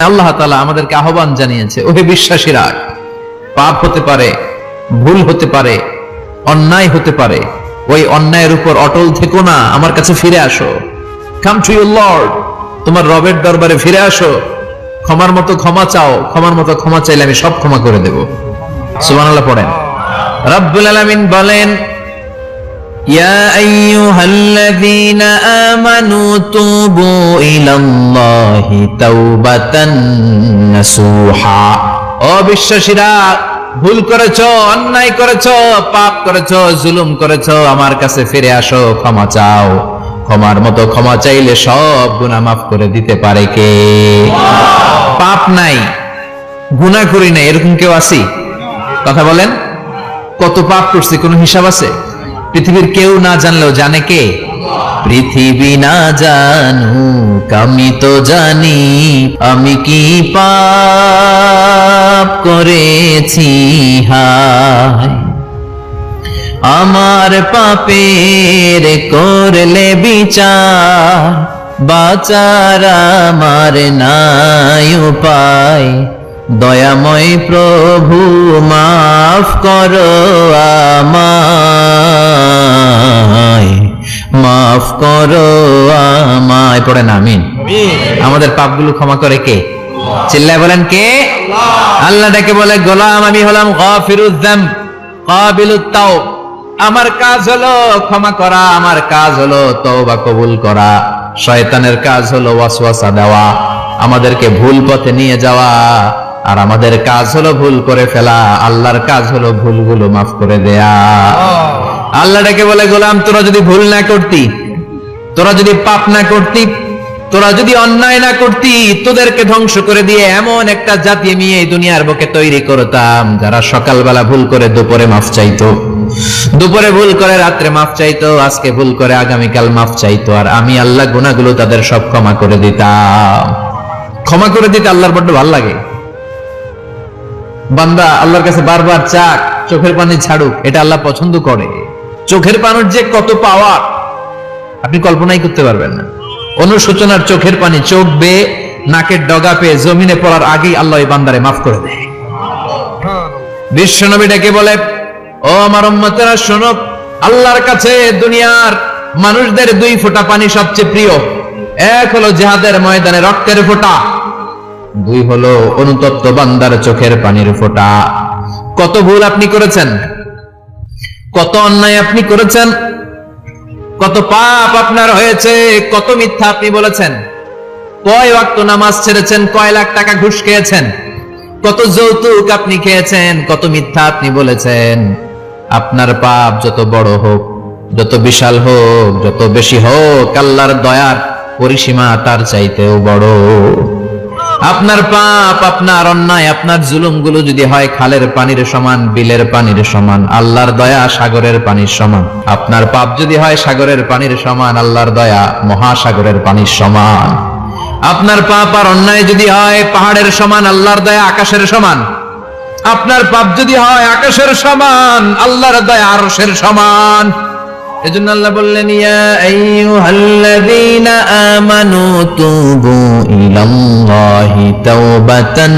আল্লাহ তাআলা আমাদেরকে আহ্বান জানিয়েছে, ওহে বিশ্বাসীরা, পাপ হতে পারে, ভুল হতে পারে, অন্যায় হতে পারে, ওই অন্যায়ের উপর অটল থেকো না, আমার কাছে ফিরে আসো। কাম টু ইউর লর্ড, তোমার রবের দরবারে ফিরে আসো, ক্ষমার মতো ক্ষমা চাও, ক্ষমার মতো ক্ষমা চাইলে আমি সব ক্ষমা করে দেব। সুবহানাল্লাহ পড়েন। রব্বুল আলামিন বলেন, ইয়া আইয়ুহাল্লাযীনা আমানু তুবু ইলাল্লাহি তাওবাতান নাসুহা। ও বিশ্বাসীরা, ভুল করেছো, অন্যায় করেছো, পাপ করেছো, জুলুম করেছো, আমার কাছে ফিরে আসো, ক্ষমা চাও। ক্ষমার মতো ক্ষমা চাইলে সব গুনাহ মাফ করে দিতে পারে কে? পাপ নাই, গুনাহ করি নাই, এরকম কেউ আছে? কথা বলেন। কত পাপ করছি, কোনো হিসাব আছে? পৃথিবীর কেউ না জানলেও জানে কে? পৃথিবী না জানুক আমি তো জানি, আমি কি পাপ করেছি হায়। আমার পাপের করলে বিচার, বাঁচার আমার নাই উপায়। দয়াময় প্রভু মাফ করো আমায়, মাফ করো আমায়। পড়েন আমিন। আমাদের পাপগুলো ক্ষমা করে কে? চিল্লায় বলেন কে? আল্লাহ ডেকে বলে, গোলাম আমি হলাম গাফিরুয যাম কাবিলুত তাওব। আমার কাজ হলো ক্ষমা করা, আমার কাজ হলো তওবা কবুল করা। শয়তানের কাজ হলো ওয়াসওয়াসা দেওয়া, আমাদেরকে ভুল পথে নিয়ে যাওয়া। আর আমাদের কাজ হলো ভুল করে ফেলা, আল্লাহর কাজ হলো ভুলগুলো মাফ করে দেয়া। আল্লাহ ডেকে বলে, গোলাম তোরা যদি ভুল না করতি, তোরা যদি পাপ না করতি, তোরা যদি অন্যায় না করতি, তোদেরকে ধ্বংস করে দিয়ে এমন একটা জাতি আমি এই দুনিয়ার বুকে তৈরি করতাম, যারা সকালবেলা ভুল করে দুপুরে মাফ চাইতো, দুপুরে ভুল করে রাত্রে মাফ চাইতো, আজকে ভুল করে আগামীকাল মাফ চাইতো। আর আমি আল্লাহ গুনাহগুলো তাদের সব ক্ষমা করে দিতাম। ক্ষমা করে দিতে আল্লাহর বড্ড ভালো লাগে। বান্দা আল্লাহর কাছে বারবার চাক, চোখের পানি ছাড়ুক, এটা আল্লাহ পছন্দ করে। চোখের পানির যে কত পাওয়ার আপনি কল্পনাই করতে পারবেন না। অনুশোচনার চোখের পানি চোখ বেয়ে নাকের ডগা পেয়ে জমিনে পড়ার আগেই আল্লাহ এই বান্দারে মাফ করে দেয়। বিশ্বনবী ডেকে বলে, ও আমার উম্মতেরা শোনো, আল্লাহর কাছে দুনিয়ার মানুষদের দুই ফোঁটা পানি সবচেয়ে প্রিয়। এক হলো জিহাদের ময়দানে রক্তের ফোঁটা, দুই হলো অনুতপ্ত বান্দার চোখের পানির ফোঁটা। কত ভুল আপনি করেছেন, কত অন্যায় আপনি করেছেন, কত পাপ আপনার হয়েছে, কত মিথ্যা আপনি বলেছেন, কয় ওয়াক্ত নামাজ ছেড়েছেন, কয় লাখ টাকা ঘুষ খেয়েছেন, কত যৌতুক আপনি খেয়েছেন, কত মিথ্যা আপনি বলেছেন। আপনার পাপ যত বড় হোক, যত বিশাল হোক, যত বেশি হোক, আল্লাহর দয়ার পরিসীমা তার চাইতেও বড়। আপনার পাপ, আপনার অন্যায়, আপনার জুলুমগুলো যদি হয় খালের পানির সমান, বিলের পানির সমান, আল্লাহর দয়া সাগরের পানির সমান। আপনার পাপ যদি হয় সাগরের পানির সমান, আল্লাহর দয়া মহাসাগরের পানির সমান। আপনার পাপ আর অন্যায় যদি হয় পাহাড়ের সমান, আল্লাহর দয়া আকাশের সমান। আপনার পাপ যদি হয় আকাশের সমান, আল্লাহর দয়া আরশের সমান। এজন্য আল্লাহ বললেন, ইয়া আইয়ুহাল্লাযীনা আমানু তুবু ইলাল্লাহি তাওবাতান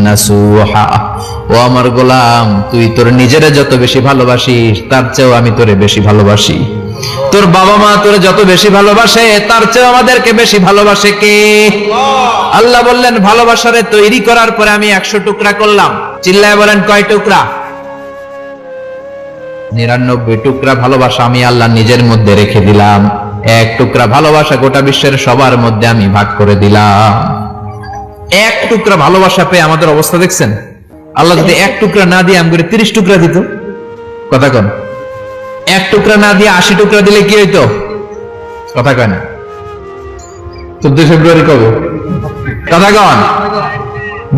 নাসুহা। ও আমার গোলাম, তুই তোর নিজেরে যত বেশি ভালোবাসিস, তার চেয়েও আমি তোরে বেশি ভালোবাসি। তোর বাবা মা তোরে যত বেশি ভালোবাসে, তার চেয়েও আমাদেরকে বেশি ভালোবাসে কে? আল্লাহ বললেন, ভালোবাসারে তৈরি করার পরে আমি 100 টুকরা করলাম। চিল্লায় বলেন, কয় টুকরা? 99 টুকরা ভালোবাসা আমি আল্লাহ নিজের মধ্যে রেখে দিলাম। 1 টুকরা ভালোবাসা গোটা বিশ্বের সবার মধ্যে আমি ভাগ করে দিলাম। 1 টুকরা ভালোবাসা পেয়ে আমাদের অবস্থা দেখছেন? আল্লাহ যদি 1 টুকরা না দিয়ে আমাদের 30 টুকরা দিত, কথা কন, 1 টুকরা না দিয়ে 80 টুকরা দিলে কি হইতো? কথা কয় না। 14 ফেব্রুয়ারি কবে? কথা কন।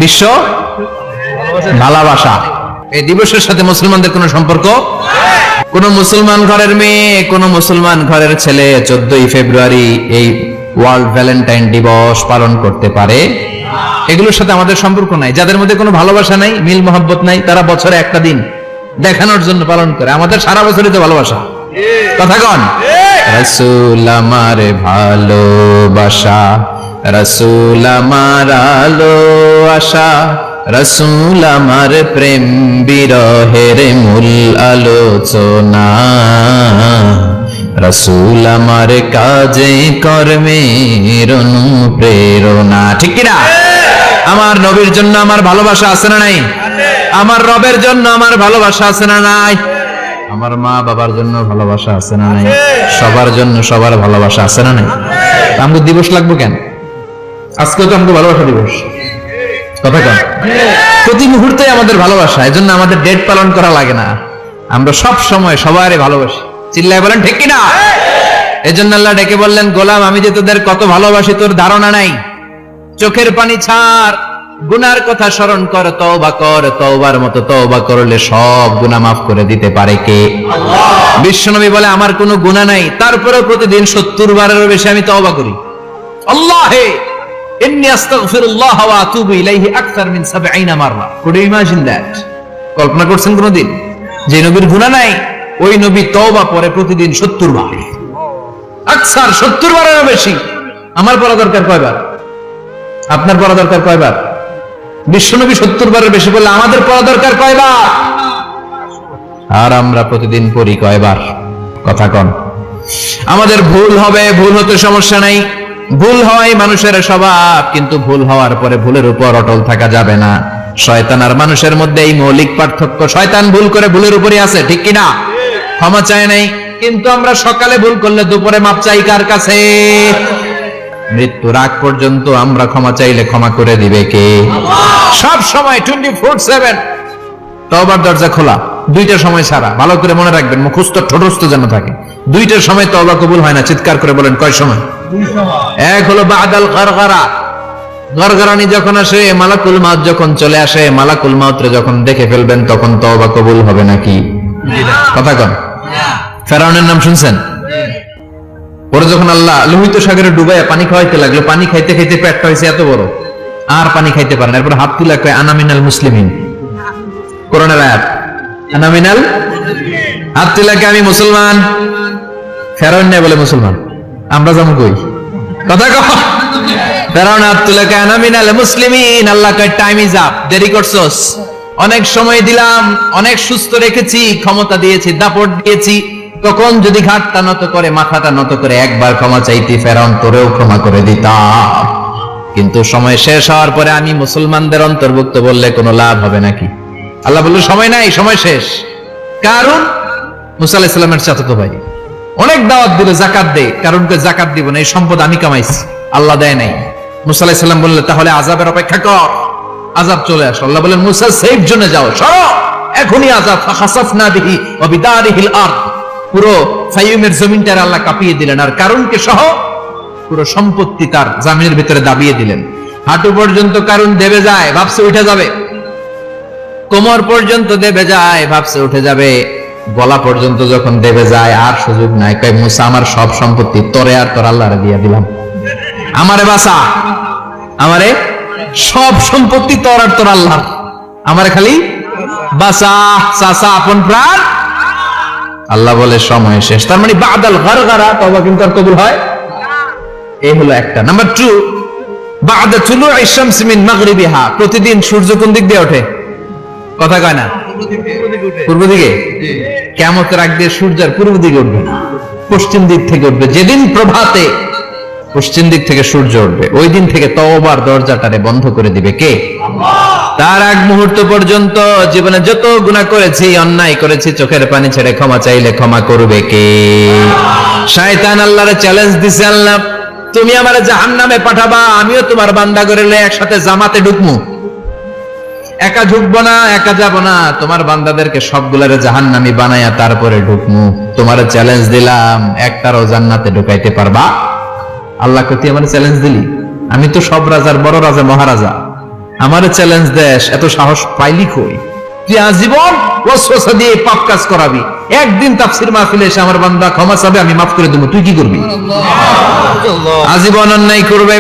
বিশ্ব ভালোবাসা এই দিবসের সাথে মুসলমানদের কোন সম্পর্ক? কোন মুসলমান ঘরের মেয়ে, কোন মুসলমান ঘরের ছেলে 14 ফেব্রুয়ারি এই ওয়ার্ল্ড ভ্যালেন্টাইন দিবস পালন করতে পারে? এগুলোর সাথে আমাদের সম্পর্ক নাই। যাদের মধ্যে কোনো ভালোবাসা নাই, মিল মোহাব্বত নাই, তারা বছরে একটা দিন দেখানোর জন্য পালন করে। আমাদের সারা বছরই তো ভালোবাসা। কথা কন। রাসূল আমার ভালোবাসা, রাসূল আমার আলো আশা, রাসূল আমার প্রেম বিরহের মূল আলোচনা, রাসূল আমার কাজে কর্মের অনুপ্রেরণা। ঠিক কি না? আমার নবীর জন্য আমার ভালোবাসা আছে না নাই? আমার রবের জন্য আমার ভালোবাসা আছে না নাই? আমার মা বাবার জন্য ভালোবাসা আছে না নাই? সবার জন্য সবার ভালোবাসা আছে না নাই? আমাকে দিবস লাগবে কেন? আজকে তো আমাকে ভালোবাসা দিবস, কথা কন। প্রতি মুহূর্তে আমাদের ভালোবাসা, এজন্য আমাদের ডেট পালন করা লাগে না। আমরা সব সময় সবারই ভালোবাসি। চিল্লায় বলেন ঠিক কিনা? এজন্য আল্লাহ ডেকে বললেন, গোলাম আমি যে তোদের কত ভালোবাসি তোর ধারণা নাই। চোখের পানি ছাড়, গুনার কথা স্মরণ কর, তওবা কর। তওবার মতো তওবা করলে সব গুনাহ মাফ করে দিতে পারে কে? আল্লাহ। বিশ্বনবী বলে আমার কোনো গুনাহ নাই, তারপরেও প্রতিদিন 70 বারেরও বেশি আমি তওবা করি। আল্লাহে ইন্নী আস্তাগফিরুল্লাহ ওয়া আতুবু ইলাইহি আকসার মিন 70 মাররা। Could you imagine that? কল্পনা করছেন কোনদিন যে নবীর গুনাহ নাই, ওই নবী তওবা পড়ে প্রতিদিন 70 বার, আকসার 70 বারেরও বেশি। আমার পড়া দরকার কয়বার? আপনার পড়া দরকার কয়বার? বিশ্বনবী 70 বারের বেশি বললে আমাদের পড়া দরকার কয়বার? আর আমরা প্রতিদিন পড়ি কয়বার? কথা কন। আমাদের ভুল হবে, ভুল হতে সমস্যা নাই, ভুল হওয়াই মানুষের স্বভাব, কিন্তু ভুল হওয়ার পরে ভুলের উপর অটল থাকা যাবে না। শয়তান আর মানুষের মধ্যে এই মৌলিক পার্থক্য। শয়তান ভুল করে ভুলের উপরই আছে, ঠিক কিনা? ক্ষমা চায় নাই, কিন্তু আমরা সকালে ভুল করলে দুপুরে মাপ চাই কার কাছে? মৃত্যুর আগ পর্যন্ত আমরা ক্ষমা চাইলে ক্ষমা করে দিবে কে? সব সময় 24/7 তওবার দরজা খোলা, দুইটা সময় ছাড়া। ভালো করে মনে রাখবেন, মুখস্থ ঠোঁটস্থ যেন থাকে। দুইটার সময় তওবা কবুল হয় না। চিৎকার করে বলেন কয় সময়? এক হলো বাদাল গারগারা, গরগরানি যখন আসে, মালাকুল মাউত যখন চলে আসে, মালাকুল মাউতরে যখন দেখে ফেলবেন তখন তওবা কবুল হবে নাকি? কথা কন। ফেরাউনের নাম শুনছেন? ওরা যখন আল্লাহ লোহিত সাগরে ডুবাইয়া পানি খাওয়াইতে লাগলো, পানি খাইতে খাইতে পেটটা হয়েছে এত বড়, আর পানি খাইতে পারে না। এরপর হাত তুলে কয় আনা মিনাল মুসলিমিন। কোরআনের আয়াত, আনা মিনাল, হাত তুলে কয় আমি মুসলমান। ফেরাউন না বলে মুসলমান, আমরা যাবো কই? কথা কও। ফেরাউন হাত তুলে কয় আনা মিনাল মুসলিমিন। আল্লাহ কয় টাইম ইজ আপ, দেরি করছস, অনেক সময় দিলাম, অনেক সুস্থ রেখেছি, ক্ষমতা দিয়েছি, দাপট দিয়েছি, তখন যদি ঘাটটা নত করে, মাথাটা নত করে একবার ক্ষমা চাইতি, ফেরাউন তোরেও ক্ষমা করে দিতাম। কিন্তু সময় শেষ হওয়ার পরে আমি মুসলমানদের অন্তর্ভুক্ত বললে কোনো লাভ হবে নাকি? আল্লাহ বলল সময় নাই, সময় শেষ। কারণ মুসা আলাইহিস সালামের চাচাতো ভাই অনেক দাওয়াত দিল, যাকাত দে। কারণকে যাকাত দিব না, এই সম্পদ আমি কামাইছি, আল্লাহ দেয় নাই। মুসা আলাইহিস সালাম বললেন তাহলে আযাবের অপেক্ষা কর, আযাব চলে আসে। আল্লাহ বলেন মুসা সেফ জোনে যাও, সরো, এখনই আযাব। ফাখাসাফনা বিহি ওয়া বিদারিহিল আরদ, পুরো ফাইয়ুমের জমিনটার আল্লাহ কাঁপিয়ে দিলেন, আর কারুনকে সহ পুরো সম্পত্তি তার জামিনের ভিতরে দাবিয়ে দিলেন। হাঁটু পর্যন্ত কারুন দেবে যায়, ভাবছে উঠে যাবে, কোমর পর্যন্ত দেবে যায়, ভাবছে উঠে যাবে, গলা পর্যন্ত যখন দেবে যায় আর সুযোগ নাই। কয় মুসা আমার সব সম্পত্তি তোরে আর তোর আল্লাহরে দিয়ে দিলাম, আমারে বাঁচা, আমারে সব সম্পত্তি তোর আর তোর আল্লাহ, আমারে খালি বাঁচা, চাচা আপন প্রাণ। আল্লাহ বলে সময় শেষ। তার মানে বাদাল গারগারা তওবা কিন্তু আর কবুল হয়? এই হলো একটা। নাম্বার 2, বাদা তুলুই শামস মিন মাগরিবিহা, প্রতিদিন সূর্য কোন দিক দিয়ে ওঠে? কথা কয় না? পূর্ব দিকে। কিয়ামতের আগ দিয়ে সূর্যের পূর্ব দিকে উঠবে না, পশ্চিম দিক থেকে উঠবে। যেদিন প্রভাতে পশ্চিম দিক থেকে সূর্য উঠবে, ওই দিন থেকে তওবার দরজাটারে বন্ধ করে দিবে কে? আল্লাহ। তার আগ মুহূর্ত পর্যন্ত জীবনে যত গুনাহ করেছি, অন্যায় করেছি, চোখের পানি ছেড়ে ক্ষমা চাইলে ক্ষমা করবে কে? শয়তান আল্লাহরে চ্যালেঞ্জ দিছে, আল্লাহ তুমি আমারে জাহান্নামে পাঠাবা, আমিও তোমার বান্দা করে একসাথে জামাতে ঢুকমু। একা ঢুকবো না, একা যাব না, তোমার বান্দাদেরকে সবগুলারে জাহান্নামী বানায়া তারপরে ঢুকমু। তোমার চ্যালেঞ্জ দিলাম, একটারও জান্নাতে ঢুকাইতে পারবা? আল্লাহ কতি আমার চ্যালেঞ্জ দিলি? আমি তো সব রাজার বড় রাজা, মহারাজা, আমার চ্যালেঞ্জ দেশ, এত সাহস পাইলি কই? তুই আজীবন ওয়াসওয়াসা দিয়ে পাপ কাজ করাবি, একদিন তাফসীর মাহফিলে এসে আমার বান্দা ক্ষমা চাবে, আমি মাফ করে দেবো, তুই কি করবি? আজীবন অন্যায় করবে,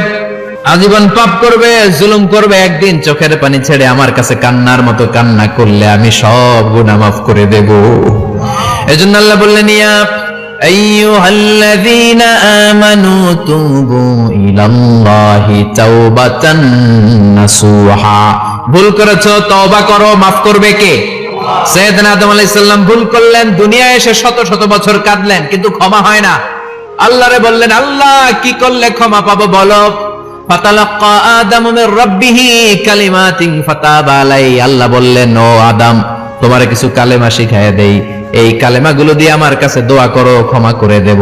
আজীবন পাপ করবে, জুলুম করবে, একদিন চোখের পানি ছেড়ে আমার কাছে কান্নার মতো কান্না করলে আমি সব গুনাহ মাফ করে দেব। এজন্য আল্লাহ বললেন ইয়া আইয়ুহাল্লাযীনা আমানু তুবু ইলাল্লাহি তাওবাতান নাসুহা। ভুল করেছো, তওবা করো, মাফ করবে কে? সাইয়েদনা আদম আলাইহিস সালাম ভুল করলেন, দুনিয়ায় এসে শত শত বছর কাঁদলেন, কিন্তু ক্ষমা হয় না। আল্লাহরে বললেন, আল্লাহ কি করলে ক্ষমা পাবো বলো? ফাতালাক্কা আদামু মির রাব্বিহি কালিমাতিন ফাতাবা আলাইহি। আল্লাহ বললেন, ও আদম, তোমারে কিছু কালেমা শিখায় দেই, এই কালেমাগুলো দিয়ে আমার কাছে দোয়া করো, ক্ষমা করে দেব।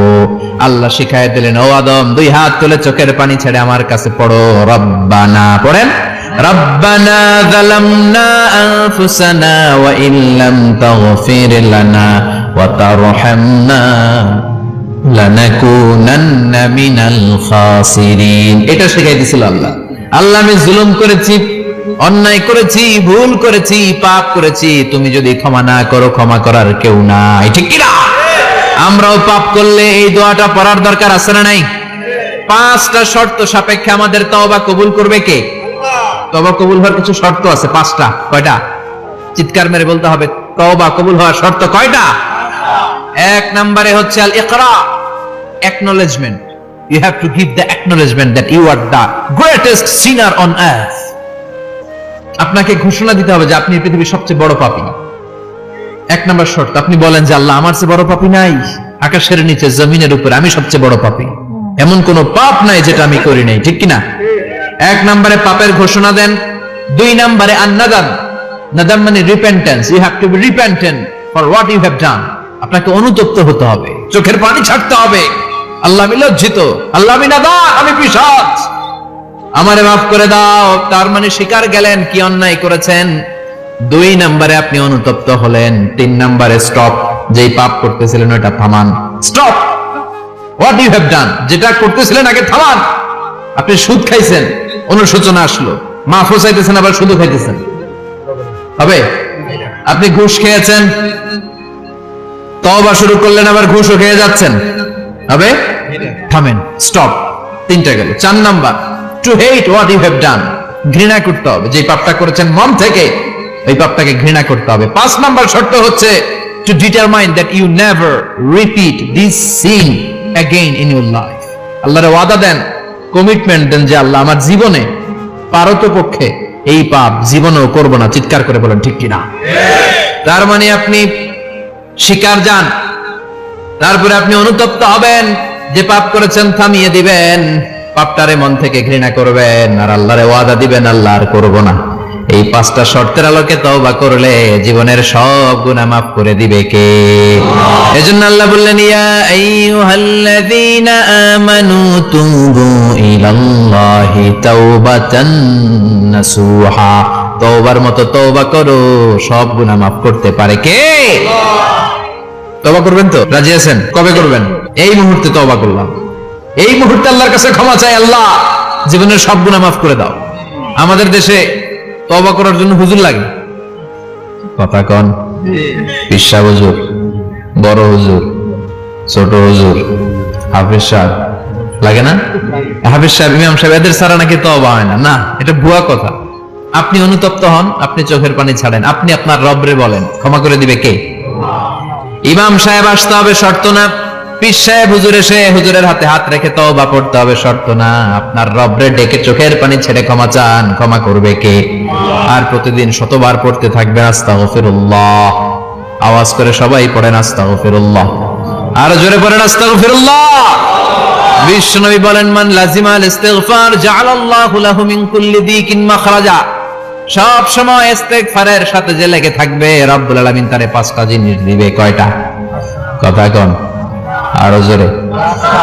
আল্লাহ শিখায় দিলেন, ও আদম, দুই হাত তুলে চোখের পানি ছেড়ে আমার কাছে পড়ো, রব্বানা। পড়েন, রব্বানা যালামনা আনফুসানা ওয়া ইল্লাম তাগফির লানা ওয়া তারহামনা লানাকুনান্না মিনাল খাসিরিন। এটা শিখাই দিয়েছিল আল্লাহ। আল্লাহ, আমি জুলুম করেছি, অন্যায় করেছি, ভুল করেছি, পাপ করেছি, তুমি যদি ক্ষমা না করো, ক্ষমা করার কেউ নাই, ঠিক কি না? আমরাও পাপ করলে এই দোয়াটা পড়ার দরকার আছে না নাই? 5টা শর্ত সাপেক্ষে আমাদের তওবা কবুল করবে কে? তওবা কবুল হওয়ার কিছু শর্ত আছে, 5টা। কয়টা? চিৎকার মেরে বলতে হবে, তওবা কবুল হওয়ার শর্ত কয়টা? 1 নম্বরে হচ্ছে আল ইকরা, acknowledgement. You have to give the acknowledgement that you are the greatest sinner on earth. আপনাকে ঘোষণা দিতে হবে যে আপনি পৃথিবীর সবচেয়ে বড় পাপী। 1 নম্বর শর্ত, আপনি বলেন যে আল্লাহ, আমার চেয়ে বড় পাপী নাই, আকাশের নিচে জমিনের উপরে আমি সবচেয়ে বড় পাপী, এমন কোন পাপ নাই যেটা আমি করি নাই, ঠিক কি না? 1 নম্বরে পাপের ঘোষণা দেন। 2 নম্বরে আন-নাদাম। নাদাম মানে repentance. You have to be repentant for what you have done. আপনাকে অনুতপ্ত হতে হবে, চোখের পানি ছাড়তে হবে। আল্লাহ, আমি লজ্জিত, আল্লাহ আমি নাদাম, আমি পিশাচ, আমারে মাফ করে দাও। তার মানে স্বীকার গেলেন কি অন্যায় করেছেন। 2 নম্বরে আপনি অনুতপ্ত হলেন। 3 নম্বরে স্টপ, যেই পাপ করতেছিলেন ওটা থামান। Stop what you have done, যেটা করতেছিলেন আগে থামান। আপনি সুদ খাইছেন, অনুশোচনা আসলো, মাফও চাইতেছেন, আবার সুদও খাইতেছেন, হবে? আপনি ঘুষ খেয়েছেন, তওবা শুরু করলেন, আবার ঘুষও খেয়ে যাচ্ছেন, হবে? থামেন, স্টপ। 3টা গেল। 4 number, to hate what you have done, ঘৃণা করতে হবে, যে পাপটা করেছেন মন থেকে ওই পাপটাকে ঘৃণা করতে হবে। 5 নাম্বার শর্ত হচ্ছে to determine that you never repeat this sin again in your life. আল্লাহর ওয়াদা দেন, কমিটমেন্ট দেন যে আল্লাহ, আমার জীবনে পারতপক্ষে এই পাপ জীবনেও করব না। চিৎকার করে বলেন, ঠিক কিনা? তার মানে আপনি শিকার যান, তারপরে আপনি অনুতপ্ত হবেন, যে পাপ করেছেন থামিয়ে দিবেন, পাপটারে মন থেকে ঘৃণা করবেন, আর আল্লাহরে ওয়াদা দিবেন, আল্লাহ আর করব না। এই 5টা শর্তের আলোকে তওবা করলে জীবনের সব গুনাহ মাফ করে দিবে কে? এজন্য আল্লাহ বললেন, ইয়া আইয়ুহাল্লাযীনা আমানু তুবু ইলাল্লাহি তাওবাতান নাসুহা। তওবার মতো তওবা করো, সব গুনাহ মাফ করতে পারে কে? তওবা করবেন তো? রাজি আছেন? কবে করবেন? এই মুহূর্তে তওবা করলাম, এই মুহূর্তে আল্লাহর কাছে ক্ষমা চাই, আল্লাহ জীবনের সব গুনাহ মাফ করে দাও। আমাদের দেশে তওবা করার জন্য হুজুর লাগে, কথা কন? পিসা হুজুর, বড় হুজুর, ছোট হুজুর, হাফেজ সাহেব লাগে না? হাফেজ সাহেব, ইমাম সাহেব, এদের ছাড়া নাকি তওবা হয় না। না, এটা ভুয়া কথা। আপনি অনুতপ্ত হন, আপনি চোখের পানি ছাড়েন, আপনি আপনার রবরে বলেন, ক্ষমা করে দিবে কে? ইমাম সাহেব আসতে হবে, শর্ত না। পীর সাহেব হুজুর এসে হুজুরের হাতে হাত রেখে তওবা পড়তে হবে, শর্ত না। আপনার রবরে ডেকে চোখের পানি ছেড়ে ক্ষমা চান, ক্ষমা করবে কে? আর প্রতিদিন শতবার পড়তে থাকবেন আস্তাগফিরুল্লাহ। আওয়াজ করে সবাই পড়েন আস্তাগফিরুল্লাহ, আর জোরে পড়েন আস্তাগফিরুল্লাহ। বিশ্বনবী বলেন, মান লাজিমাল ইস্তিগফার জাআলাল্লাহু লাহু মিন কুল্লি দিকিন মাখরাজা। সব সময় ইস্তিগফারের সাথে যে লেগে থাকবে, রব্বুল আলামিন তারে 5টা জিনিস দিবে। কয়টা? কথা কন, আরো জোরে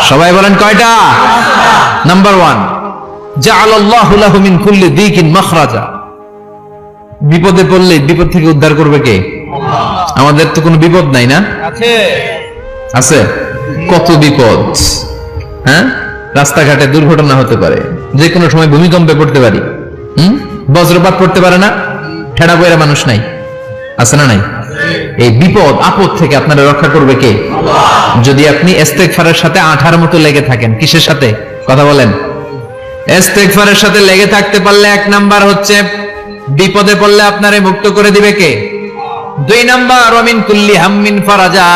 সবাই বলেন, কয়টা? নাম্বার 1, জাআলাল্লাহু লাহু মিন কুল্লি দিকিন মাখরাজা। বিপদে পড়লে বিপদ থেকে উদ্ধার করবে কে? আমাদের তো কোনো বিপদ নাই না? আছে, আছে। কত বিপদ, হ্যাঁ? রাস্তাঘাটে দুর্ঘটনা হতে পারে, যে কোনো সময় ভূমিকম্পে পড়তে পারি, বজ্রপাত পড়তে পারে না, ঠেড়া বইরা মানুষ নাই, আছে না নাই? এই বিপদ আপদ থেকে আপনারা রক্ষা করবে কে? যদি আপনি ইস্তেগফারের সাথে আঠার মতো লেগে থাকেন। কিসের সাথে? কথা বলেন। ইস্তেগফারের সাথে লেগে থাকতে পারলে 1 নাম্বার হচ্ছে বিপদে পড়লে আপনারে মুক্ত করে দিবে কে? 2 নাম্বার, ওয়া মিন কুল্লি হাম্মিন ফারাজা।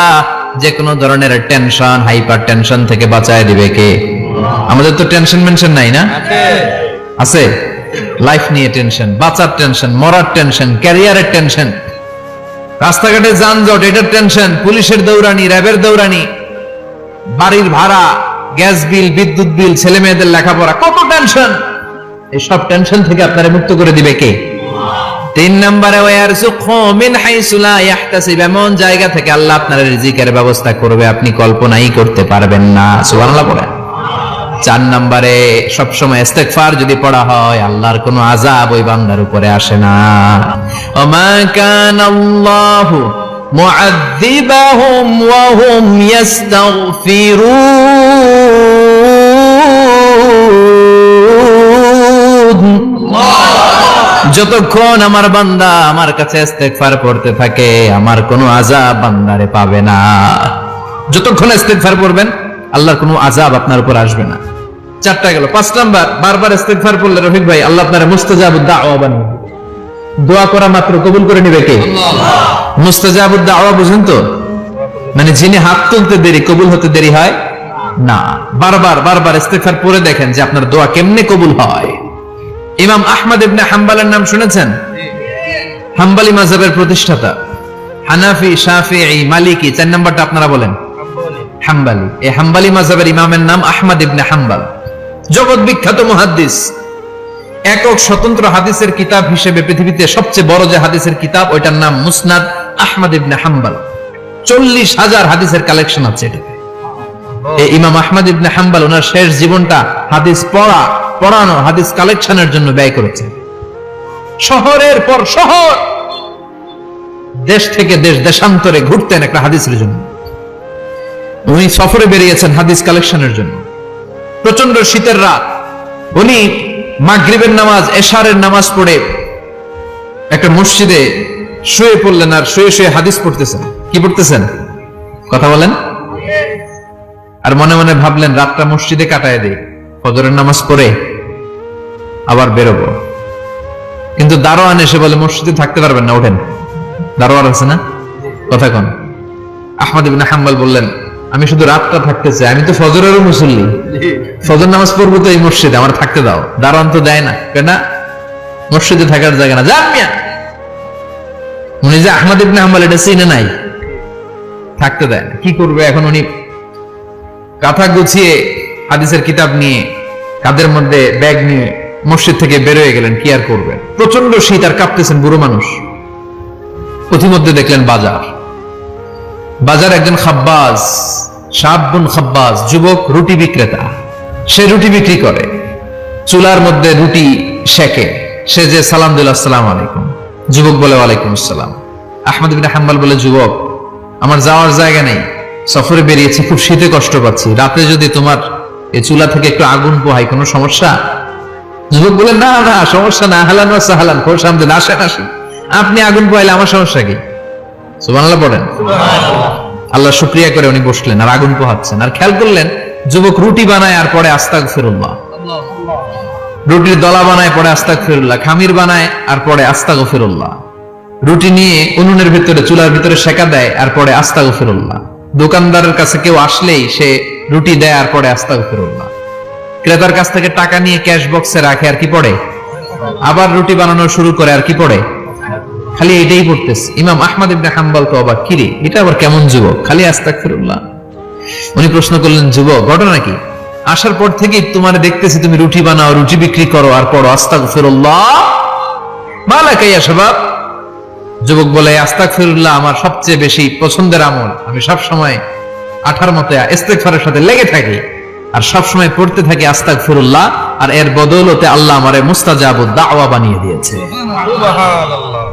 যে কোনো ধরনের টেনশন, হাইপার টেনশন থেকে বাঁচায় দিবে কে? আমাদের তো টেনশন মেনশন নাই না? আছে। লাইফ নিয়ে টেনশন, বাঁচার টেনশন, মরার টেনশন, ক্যারিয়ারের টেনশন, রাস্তাঘাটে যানজট এটার টেনশন, পুলিশের দৌড়ানি, র্যাবের দৌড়ানি, বাড়ির ভাড়া, গ্যাস বিল, বিদ্যুৎ বিল, ছেলে মেয়েদের লেখাপড়া, কত টেনশন। এই সব টেনশন থেকে আপনারা মুক্ত করে দিবে কে? 3 নম্বরে ওয়ারযুকহু মিন হাইসু লা ইয়াহতাসিব, এমন জায়গা থেকে আল্লাহ আপনার রিজিকের ব্যবস্থা করবে আপনি কল্পনাই করতে পারবেন না। সুবহানাল্লাহ বলেন। 4 নম্বরে সবসময় ইস্তেগফার যদি পড়া হয় আল্লাহর কোনো আযাব ওই বান্দার উপরে আসে না। ওমা কানাল্লাহু মুআযযিবাহুম ওয়া হুম ইস্তাগফিরুন। যতক্ষণ আমার বান্দা আমার কাছে ইস্তেগফার পড়তে থাকে আমার কোনো আযাব বান্দারে পাবে না। যতক্ষণ ইস্তেগফার পড়বেন আল্লাহর কোনো আযাব আপনার উপর আসবে না। 4টা গেল। 5 নাম্বার, বারবার ইস্তেগফার পড়লে রফিক ভাই আল্লাহ আপনার মুস্তাজাবুদ দাওয়া বানিয়ে দিবে। দোয়া করা মাত্র কবুল করে নেবে কে? আল্লাহ। মুস্তাজাবুদ দাওয়া বুঝেন তো? মানে যিনি হাত তুলতে দেরি কবুল হতে দেরি হয় না। বারবার ইস্তেগফার পড়ে দেখেন যে আপনার দোয়া কেমনে কবুল হয়। ইমাম আহমদ ইবনে হাম্বলের নাম শুনেছেন? হাম্বলি মাযহাবের প্রতিষ্ঠাতা। হানাফি, শাফিঈ, মালিকি, 4 নাম্বারটা আপনারা বলেন হাম্বলি। এই হাম্বলি মাযহাবের ইমামের নাম আহমদ ইবনে হাম্বল। জগৎ বিখ্যাত মুহাদ্দিস। একক স্বতন্ত্র হাদিসের কিতাব হিসেবে পৃথিবীতে সবচেয়ে বড় যে হাদিসের কিতাব ওইটার নাম মুসনাদ আহমদ ইবনে হাম্বল। 40,000 হাদিসের কালেকশন আছে এটাতে। এই ইমাম আহমদ ইবনে হাম্বল ওনার শেষ জীবনটা হাদিস পড়ানো, হাদিস কালেকশনের জন্য ব্যয় করেছেন। শহরের পর শহর, দেশ থেকে দেশ, দেশান্তরে ঘুরতেন একটা হাদিসের জন্য। উনি সফরে বেরিয়েছেন হাদিস কালেকশনের জন্য। প্রচন্ড শীতের রাত, উনি মাগরিবের নামাজ, এশারের নামাজ পড়ে একটা মসজিদে শুয়ে পড়লেন আর শুয়ে শুয়ে হাদিস পড়তেছেন। কি পড়তেছেন? কথা বলেন। আর মনে মনে ভাবলেন রাতটা মসজিদে কাটায় দেই, ফজরের নামাজ পড়ে আবার বেরোবো। কিন্তু দারোয়ান এসে বলে মসজিদে থাকতে পারবেন না, ওঠেন। দারোয়ান আছে না? কথা কন। আহমদ ইবনে হাম্বল বললেন আমি শুধু রাতটা থাকতে চাই, আমি তো ফজরেরও মুসল্লি, ফজর নামাজ পড়বো তো এই মসজিদে, আমার থাকতে দাও। দারোয়ান তো দেয় না, কেন? মসজিদে থাকার জায়গা না, যান মিয়া। উনি যে আহমদ ইবনে হাম্বল এটা চিনে নাই, থাকতে দেয় না। কি করবে এখন? উনি কাঁথা গুছিয়ে হাদিসের কিতাব নিয়ে কাঁধের মধ্যে ব্যাগ নিয়ে মসজিদ থেকে বের হয়ে গেলেন। কি আর করবেন? প্রচন্ড শীত আর কাঁপতেছেন, বুড়ো মানুষ। পথিমধ্যে দেখলেন বাজার একজন খাব্বাজ, শাবুন খাব্বাজ, যুবক রুটি বিক্রেতা। সে রুটি বিক্রি করে, চুলার মধ্যে রুটি সেকে। সে যে সালাম দিল আসসালামু আলাইকুম, যুবক বলে ওয়ালাইকুম আসসালাম। আহমদ ইবনে হাম্বল বলে যুবক আমার যাওয়ার জায়গা নেই, সফরে বেরিয়েছি, খুব শীতে কষ্ট পাচ্ছি, রাতে যদি তোমার এই চুলা থেকে একটু আগুন পোহাই কোনো সমস্যা? যুবক বলে না না সমস্যা না, আহলান ওয়া সাহলান, খোশামদেদ, আসেন আসেন, আপনি আগুন পোহাইলে আমার সমস্যা কি? সুবহানাল্লাহ পড়েন। আল্লাহ শুকরিয়া করে উনি বসলেন আর আগুন পোহাচ্ছেন। আর খেয়াল করলেন যুবক রুটি বানায় আর পরে আস্তাগফিরুল্লাহ, রুটির দলা বানায় পরে আস্তাগফিরুল্লাহ, খামির বানায় আর পরে আস্তাগফিরুল্লাহ, রুটি নিয়ে উনুনের ভিতরে চুলার ভিতরে সেকা দেয় আর পরে আস্তাগফিরুল্লাহ, দোকানদারের কাছে কেউ আসলেই সে রুটি দেয় আর পরে আস্তাগফিরুল্লাহ, ক্রেতার কাছ থেকে টাকা নিয়ে ক্যাশ বক্সে রাখে আর কি পড়ে, আবার রুটি বানানো শুরু করে আর কি পড়ে, খালি এটাই পড়তেছে। ইমাম আহমদ ইবনে হাম্বল তো অবাক, কিরে এটা আবার কেমন যুবক, খালি আস্তাগফিরুল্লাহ। উনি প্রশ্ন করলেন যুবক ঘটনা কি? আসার পর থেকে তোমার দেখতেছি তুমি রুটি বানাও, রুটি বিক্রি করো আর পড়ো আস্তাগফিরুল্লাহ, মালাকা ইয়া শাবাব। যুবক বলে আস্তাগফিরুল্লাহ আমার সবচেয়ে বেশি পছন্দের আমল, আমি সব সময় আঠার মতো ইস্তেগফারের সাথে লেগে থাকি আর সব সময় পড়তে থাকি আস্তাগফিরুল্লাহ, আর এর বদৌলতে আল্লাহ আমারে মুস্তাজাবুদ দাওয়া বানিয়ে দিয়েছে। সুবহানাল্লাহ।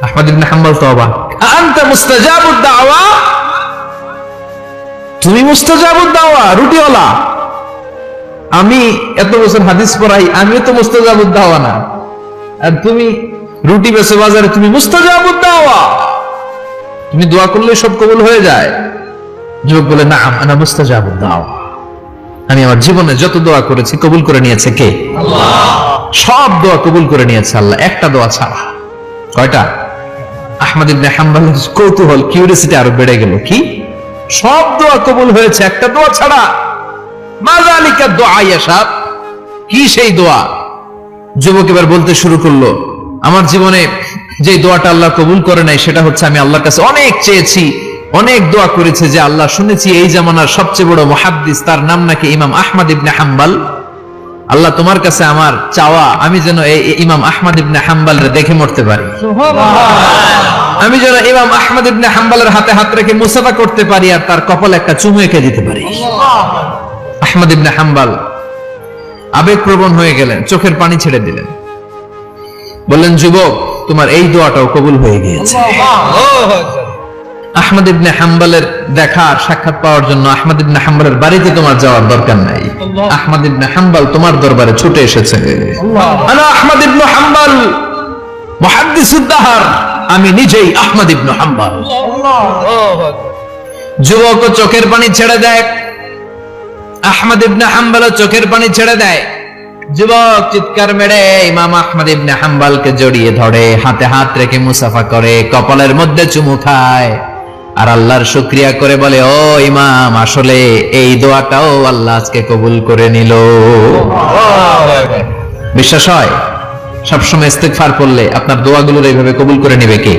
আহমদ ইবনে হাম্বল তো অবাক, আনতা মুস্তাজাবুদ দাওয়া, তুমি মুস্তাজাবুদ দাওয়া, রুটিওয়ালা। আমি এত বছর হাদিস পড়াই, আমিও তো মুস্তাজাবুদ দাওয়া না, আর তুমি রুটি বেচো বাজারে, তুমি মুস্তাজাবুদ দাওয়া, তুমি দোয়া করলে সব কবুল হয়ে যায়। যুবক বলে না আনা মুস্তাজাবুদ দাওয়া, আমি আমার জীবনে যত দোয়া করেছি কবুল করে নিয়েছে কে? আল্লাহ। সব দোয়া কবুল করে নিয়েছে আল্লাহ, একটা দোয়া ছাড়া। কয়টা? আহমদ ইবনে হাম্বলের কৌতূহল, কিউরিওসিটি আরো বেড়ে গেল। কি সব দোয়া কবুল হয়েছে, একটা দোয়া ছাড়া। মাযালিকা দোয়া ইয়াশাব, কি সেই দোয়া? যুবক এবার বলতে শুরু করলো, আমার জীবনে যে দোয়াটা আল্লাহ কবুল করে নাই সেটা হচ্ছে আমি আল্লাহর কাছে অনেক চেয়েছি, অনেক দোয়া করেছে যে আল্লাহ, শুনেছি এই জামানার সবচেয়ে বড় মুহাদ্দিস, তার নাম নাকি ইমাম আহমদ ইবনে হাম্বল। আল্লাহ তোমার কাছে আমার চাওয়া, আমি যেন এই ইমাম আহমদ ইবনে হাম্বলের দেখে মরতে পারি, আমি যেন ইমাম আহমদ ইবনে হাম্বলের হাতে হাত রেখে মুসাফা করতে পারি আর তার কপালে একটা চুমু এঁকে দিতে পারি। আহমদ ইবনে হাম্বল আবেগপ্রবণ হয়ে গেলেন, চোখের পানি ছেড়ে দিলেন, বললেন, যুবক, তোমার এই দোয়াটাও কবুল হয়ে গিয়েছে। আহমদ ইবনে হাম্বলের দেখা সাক্ষাৎ পাওয়ার জন্য আহমদ ইবনে হাম্বলের বাড়িতে তোমার যাওয়ার দরকার নাই, আহমদ ইবনে হাম্বল তোমার দরবারে ছুটে এসেছে। আনা আহমদ ইবনে হাম্বল মুহাদ্দিসুদ দাহর, আমি নিজেই আহমদ ইবনে হাম্বল। যুবক চোখের পানি ছেড়ে দেয়, আহমদ ইবনে হাম্বল চোখের পানি ছেড়ে দেয়। যুবক চিৎকার মেরে ইমাম আহমদ ইবনে হাম্বলকে জড়িয়ে ধরে, হাতে হাত রেখে মুসাফা করে, কপালের মধ্যে চুমু খায় আর আল্লাহর শুকরিয়া করে বলে, ও ইমাম, আসলে এই দোয়াটাও আল্লাহ আজকে কবুল করে নিল। বিশ্বাস হয়? সবসময় ইস্তেগফার করলে আপনার দোয়াগুলোর এইভাবে কবুল করে নেবে কে?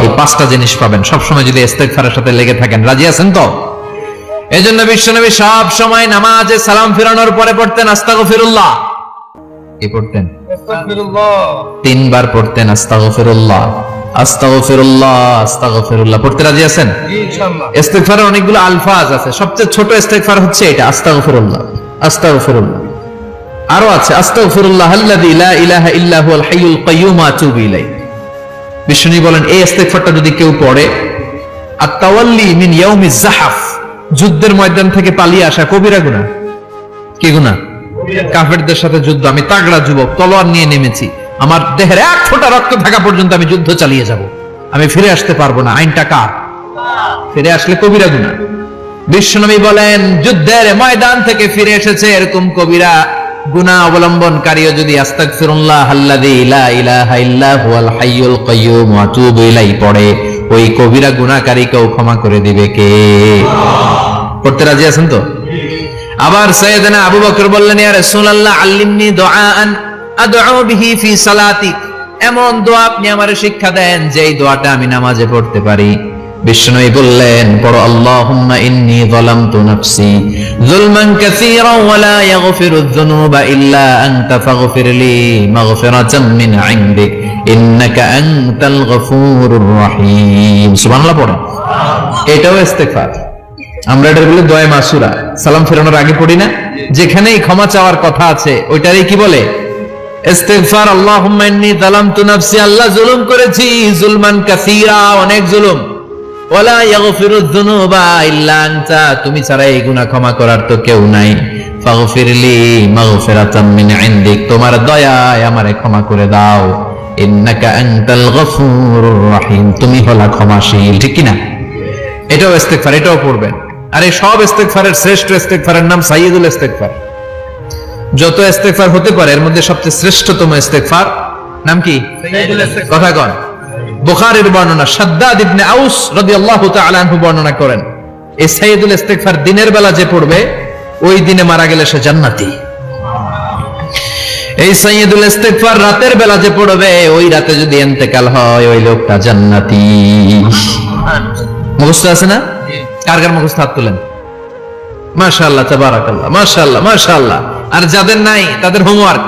এই পাঁচটা জিনিস পাবেন সবসময় যদি ইস্তেগফারের সাথে লেগে থাকেন। রাজি আছেন তো? এজন্য বিশ্বনবী সব সময় নামাজে সালাম ফিরানোর পরে পড়তেন আস্তাগফিরুল্লাহ। কি পড়তেন? আস্তাগফিরুল্লাহ। 3 বার পড়তেন আস্তাগফিরুল্লাহ, আস্তাগফিরুল্লাহ, আস্তাগফিরুল্লাহ। পড়তে রাজি আছেন? জি ইনশাআল্লাহ। ইস্তেগফারের অনেকগুলো আলফাজ আছে, সবচেয়ে ছোট ইস্তেগফার হচ্ছে এটা, আস্তাগফিরুল্লাহ, আস্তাগফিরুল্লাহ। আরো আছে, আস্তাগফিরুল্লাহ আল্লাযী লা ইলাহা ইল্লা হুয়াল হাইয়ুল কাইয়্যুম ওয়া আতুবু ইলাইহি। বিশ্বনবী বলেন, এই ইস্তেগফারটা যদি কেউ পড়ে, আত-তাওয়াল্লি মিন ইয়াউমিজ যাহাফ, যুদ্ধের ময়দান থেকে পালিয়ে আসা কবিরা গুনাহ। কি গুনাহ? কাফেরদের সাথে যুদ্ধ, আমি তাগড়া যুবক, তলোয়ার নিয়ে নেমেছি, আমার দেহের এক ফোঁটা রক্ত থাকা পর্যন্ত আমি যুদ্ধ চালিয়ে যাব, আমি ফিরে আসতে পারবো না, আইনটা কার? ফিরে আসলে কবিরা গুনাহ। বিশ্বনবী বলেন, যুদ্ধের ময়দান থেকে ফিরে এসেছে এরকম কবিরা গুনাহ অবলম্বনকারীও যদি আস্তাগফিরুল্লাহ আল্লাযী লা ইলাহা ইল্লা হুয়াল হাইয়ুল কাইয়্যুম ওয়া আতুবু ইলাইহি পড়ে, ওই কবিরা গুনাহকারীকেও ক্ষমা করে দিবে কে? পড়তে রাজি আছেন তো? আবার সাইয়েদনা আবু বকর বললেন, ইয়া রাসূলুল্লাহ আল্লিমনি দুআআন আদউ বিহি ফি সালাতি, এমন দোয়া আপনি আমারে শিক্ষা দেন যেই দোয়াটা আমি নামাজে পড়তে পারি। বিশ্বনবী বললেন, পড়ো, আল্লাহুম্মা ইন্নী যালামতু নাফসি যুলমান কাসীরান ওয়া লা ইয়াগফিরুয যুনুবা ইল্লা আনতা ফাগফিরলি মাগফিরাতাম মিন ইনদিক ইন্নাকা আনতাল গফুরুর রহিম। সুবহানাল্লাহ পড়ো। এটাও ইস্তেগফার। আমরা এটা বলি দোয়া মাসুরা, সালাম ফেরানোর আগে পড়ি না? যেখানেই ক্ষমা চাওয়ার কথা আছে ওইটারই কি বলে? ইস্তেগফার। আল্লাহুম্মা ইন্নী যালামতু নাফসি, আল্লাহ জুলুম করেছি, যুলমান কাসীরা, অনেক জুলুম, ওয়ালা ইয়াগফিরুয যুনুবা ইল্লা আনতা, তুমি ছাড়া এই গুনাহ ক্ষমা করার তো কেউ নাই, ফাগফিরলি মাগফিরাতাম মিন ইনদিক, তোমার দয়ায় আমারে ক্ষমা করে দাও, ইন্নাকা আনতাল গফুরুর রহিম, তুমি হলা ক্ষমাশীল। ঠিক কি না? এটাও ইস্তেগফার, এটাও পড়বেন। আর এই সব ইস্তেগফারের শ্রেষ্ঠ ইস্তেগফারের নাম সাইয়্যিদুল ইস্তেগফার। যত ইস্তেগফার হতে পারে এর মধ্যে সবচেয়ে শ্রেষ্ঠতম ইস্তেগফার নাম কি? সাইয়্যিদুল ইস্তেগফার। কথা কন। বুখারীর বর্ণনা, শাদ্দাদ ইবনে আউস রাদিয়াল্লাহু তাআলা আনহু বর্ণনা করেন, এই সাইয়্যিদুল ইস্তেগফার দিনের বেলা যে পড়বে ওই দিনে মারা গেলে সে জান্নাতি। এই সাইয়্যিদুল ইস্তেগফার রাতের বেলা যে পড়বে ওই রাতে যদি ইন্তেকাল হয় ওই লোকটা জান্নাতি। মুখস্থ আছে না? কার কার মুখস্থ? হাত তুলেন। মাশাআল্লাহ, তাবারাকাল্লাহ, মাশাআল্লাহ, মাশাআল্লাহ। আর যাদের নাই তাদের হোমওয়ার্ক,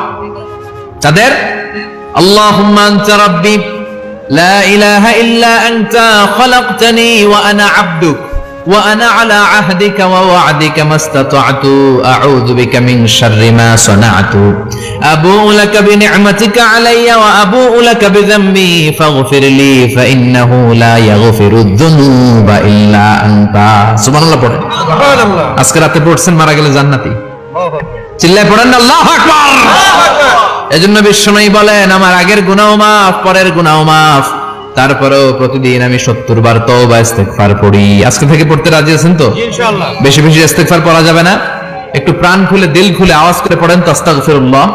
তাদের আল্লাহুম্মা আনতা রাব্বি লা ইলাহা ইল্লা আনতা খালাকতানি ওয়া আনা আবদুক ওয়া আনা আলা আহদিকা ওয়া ওয়া'দিকা মাস্তাতা'তু আউযু বিকা মিন শাররি মা সানা'তু আবু'ু লাকা বিনি'মাতিকা আলাইয়া ওয়া আবু'ু লাকা বিযামবি ফাগফিরলি ফাইন্নাহু লা ইয়াগফিরুয যুনুবা ইল্লা আনতা। সুবহানাল্লাহ পড়েন। সুবহানাল্লাহ। আজকে রাতে পড়ছেন, মারা গেলে জান্নাতি। চিল্লায় পড়েন না আল্লাহু আকবার। এজন্য বিশ্বনবী বলেন, আমার আগের গুনাহ মাফ, পরের গুনাহ মাফ, তারপরেও প্রতিদিন আমি 70 বার তওবা ইস্তেগফার পড়ি। আজকে থেকে পড়তে রাজি আছেন তো? ইনশাআল্লাহ। বেশি বেশি ইস্তেগফার পড়া যাবে না? একটু প্রাণ খুলে দিল খুলে আওয়াজ করে পড়েন তো আস্তাগফিরুল্লাহ।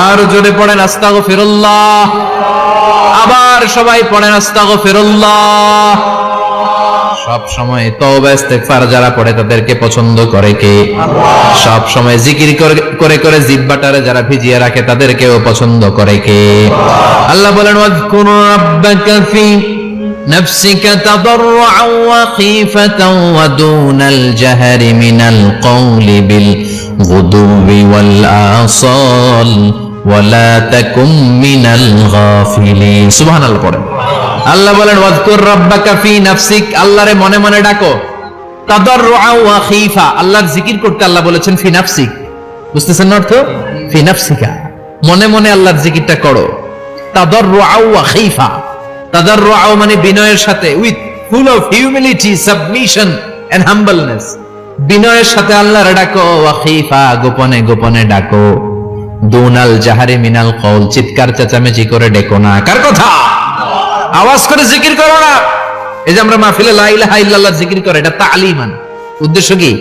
আর জোরে পড়েন আস্তাগফিরুল্লাহ। আবার সবাই পড়েন আস্তাগফিরুল্লাহ। সব সময় তওবা ইস্তেগফার যারা পড়ে তাদেরকে পছন্দ করে কে? সব সময় জিকির করে করে জিহ্বাটারে যারা ভিজিয়ে রাখে তাদেরকেও পছন্দ করে কে? আল্লাহ বলেন ওয়াজকুর রাব্বাকা ফি নাফসিকা তাদাররুআন ওয়া খীফাতান ওয়া দুনাল জাহরি মিনাল কওলি বিল গুদুবি ওয়াল আসাল ওয়ালা তাকুম মিনাল গাফিলিন। সুবহানাল্লাহ পড়েন। আল্লাহ বলেন ওয়াজকুর রাব্বাকা ফি নাফসিক, আল্লাহরে মনে মনে ডাকো। তাদাররুআ ওয়া খীফা, আল্লাহর জিকির করতে আল্লাহ বলেছেন ফি নাফসিক। বুঝতেছেন না অর্থ? ফি নাফসিকা, মনে মনে আল্লাহর জিকিরটা করো। তাদাররুআ ওয়া খীফা, তাদাররুআ মানে বিনয়ের সাথে, with full of humility, submission and humbleness. বিনয়ের সাথে আল্লাহরে ডাকো। ওয়া খীফা, গোপনে গোপনে ডাকো। দুনাল জাহারি মিনাল কওল, চিৎকার চেঁচামেচি করে ডেকো না। কার কথা? আওয়াজ করে জিকির করো না। এই যে আমরা মাহফিলে লা ইলাহা ইল্লাল্লাহ জিকির করে, এটা তালিমান। উদ্দেশ্য কি?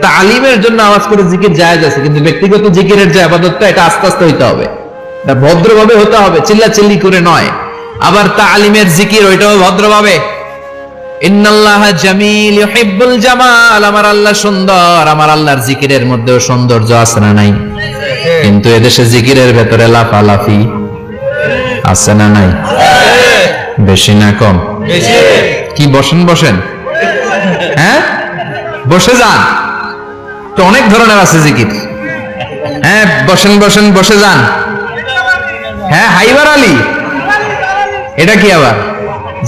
তালিমের জন্য আওয়াজ করে জিকির জায়েজ আছে, কিন্তু ব্যক্তিগত জিকিরের যে ইবাদতটা, এটা আস্তে আস্তে হইতে হবে, এটা ভদ্রভাবে হতে হবে, চিল্লাচিল্লি করে নয়। আবার তালিমের জিকির ওইটাও ভদ্রভাবে। ইন্নাল্লাহা জামিল ইউহিব্বুল জামাল, আমার আল্লাহ সুন্দর, আমার আল্লাহর জিকিরের মধ্যেও সৌন্দর্য আছে না নাই? কিন্তু এদেশে জিকিরের ভেতরে লাফালাফি আছে না নাই? বেশি না কম? কি বসেন বসেন, হ্যাঁ বসে যান তো, অনেক ধরনের আছে জিকির। হ্যাঁ বসেন বসেন, বসে যান। হ্যাঁ হাইবার আলী, এটা কি আবার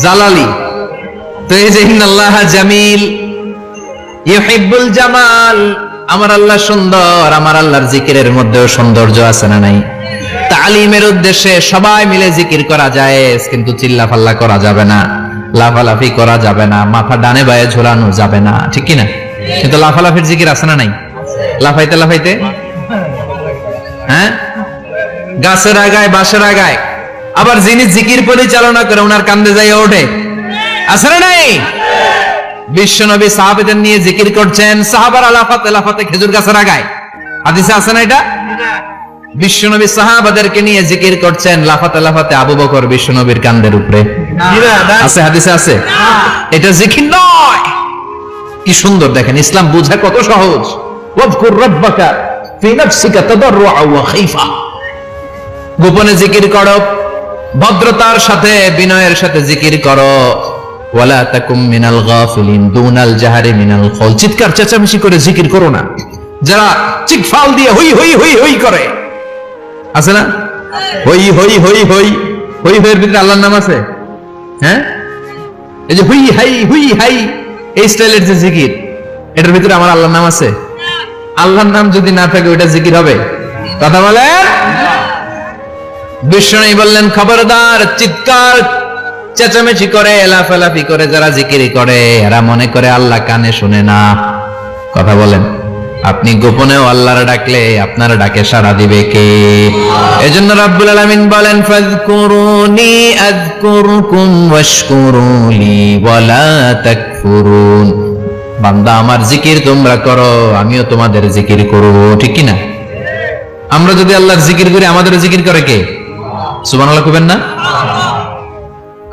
জালালি? তো এই যে ইন্নাল্লাহা জামিল ইউহিব্বুল জামাল, আমার আল্লাহ সুন্দর, আমার আল্লাহর জিকিরের মধ্যেও সৌন্দর্য আছে না নাই? তালিমের উদ্দেশ্যে সবাই মিলে জিকির করা যায়, কিন্তু চিল্লাফাল্লা করা যাবে না, লাফালাফি করা যাবে না, মাথা ডানে বায়ে ঝোলানো যাবে না, ঠিক কি না? কিন্তু লাফালাফির জিকির আছে না নাই? লাফাইতে লাফাইতে, হ্যাঁ গাছের আগায় বাঁশের আগায়। আবার যিনি জিকির পরিচালনা করে ওনার কান্দে যাই ওঠে, আছে না নাই? বিশ্বনবী সাহাবাদের নিয়ে জিকির করছেন, সাহাবারা লাফাতে লাফাতে খেজুর গাছের আগায়। হাদিসে আছে না এটা? বিশ্বনবী সাহাবাদেরকে নিয়ে জিকির করছেন, লাফাতে লাফাতে আবু বকর বিশ্বনবীর কান্দের উপরে। আছে হাদিসে আছে? এটা জিকির নয়। কি সুন্দর দেখেন, ইসলাম বুঝা কত সহজ। ওয়াজকুর রাব্বাকা ফি নাফসিকা তাদাররুআ ওয়া খীফা, গোপনে জিকির করো, ভদ্রতার সাথে বিনয়ের সাথে জিকির করো। ওয়ালা তাকুম মিনাল গাফিলিন, দুনাল জাহারি মিনাল কওল, চিৎকার চেঁচামেচি করে জিকির করো না। যারা চিৎফাল দিয়ে হই হই হই হই করে, আছে না? হই হই হই হই হই হইয়ের ভিতরে আল্লাহর নাম আছে? হ্যাঁ, এই যে হুই হাই হুই হাই, এই স্টাইলের যে জিকির, এটার ভিতরে আমার আল্লাহর নাম আছে? আল্লাহর নাম যদি না থাকে ওইটা জিকির হবে? কথা বলেন। বিষ্ণু বললেন খবরদার, চিৎকার চেঁচামেচি করে লাফালাফি করে যারা জিকির করে, এরা মনে করে আল্লাহ কানে শুনে না। কথা বলেন। আপনি গোপনেও আল্লাহর ডাকলে আপনার ডাকে সাড়া দিবে কে? এজন্য রাব্বুল আলামিন বলেন ফাযকুরুনি আযকুরকুম ওয়াশকুরুলি ওয়ালা তাকফুরুন। বান্দা আমার জিকির তোমরা করো, আমিও তোমাদের জিকির করব, ঠিক কি না? আমরা যদি আল্লাহর জিকির করি, আমাদের জিকির করে কে? সুবহানাল্লাহ কইবেন না?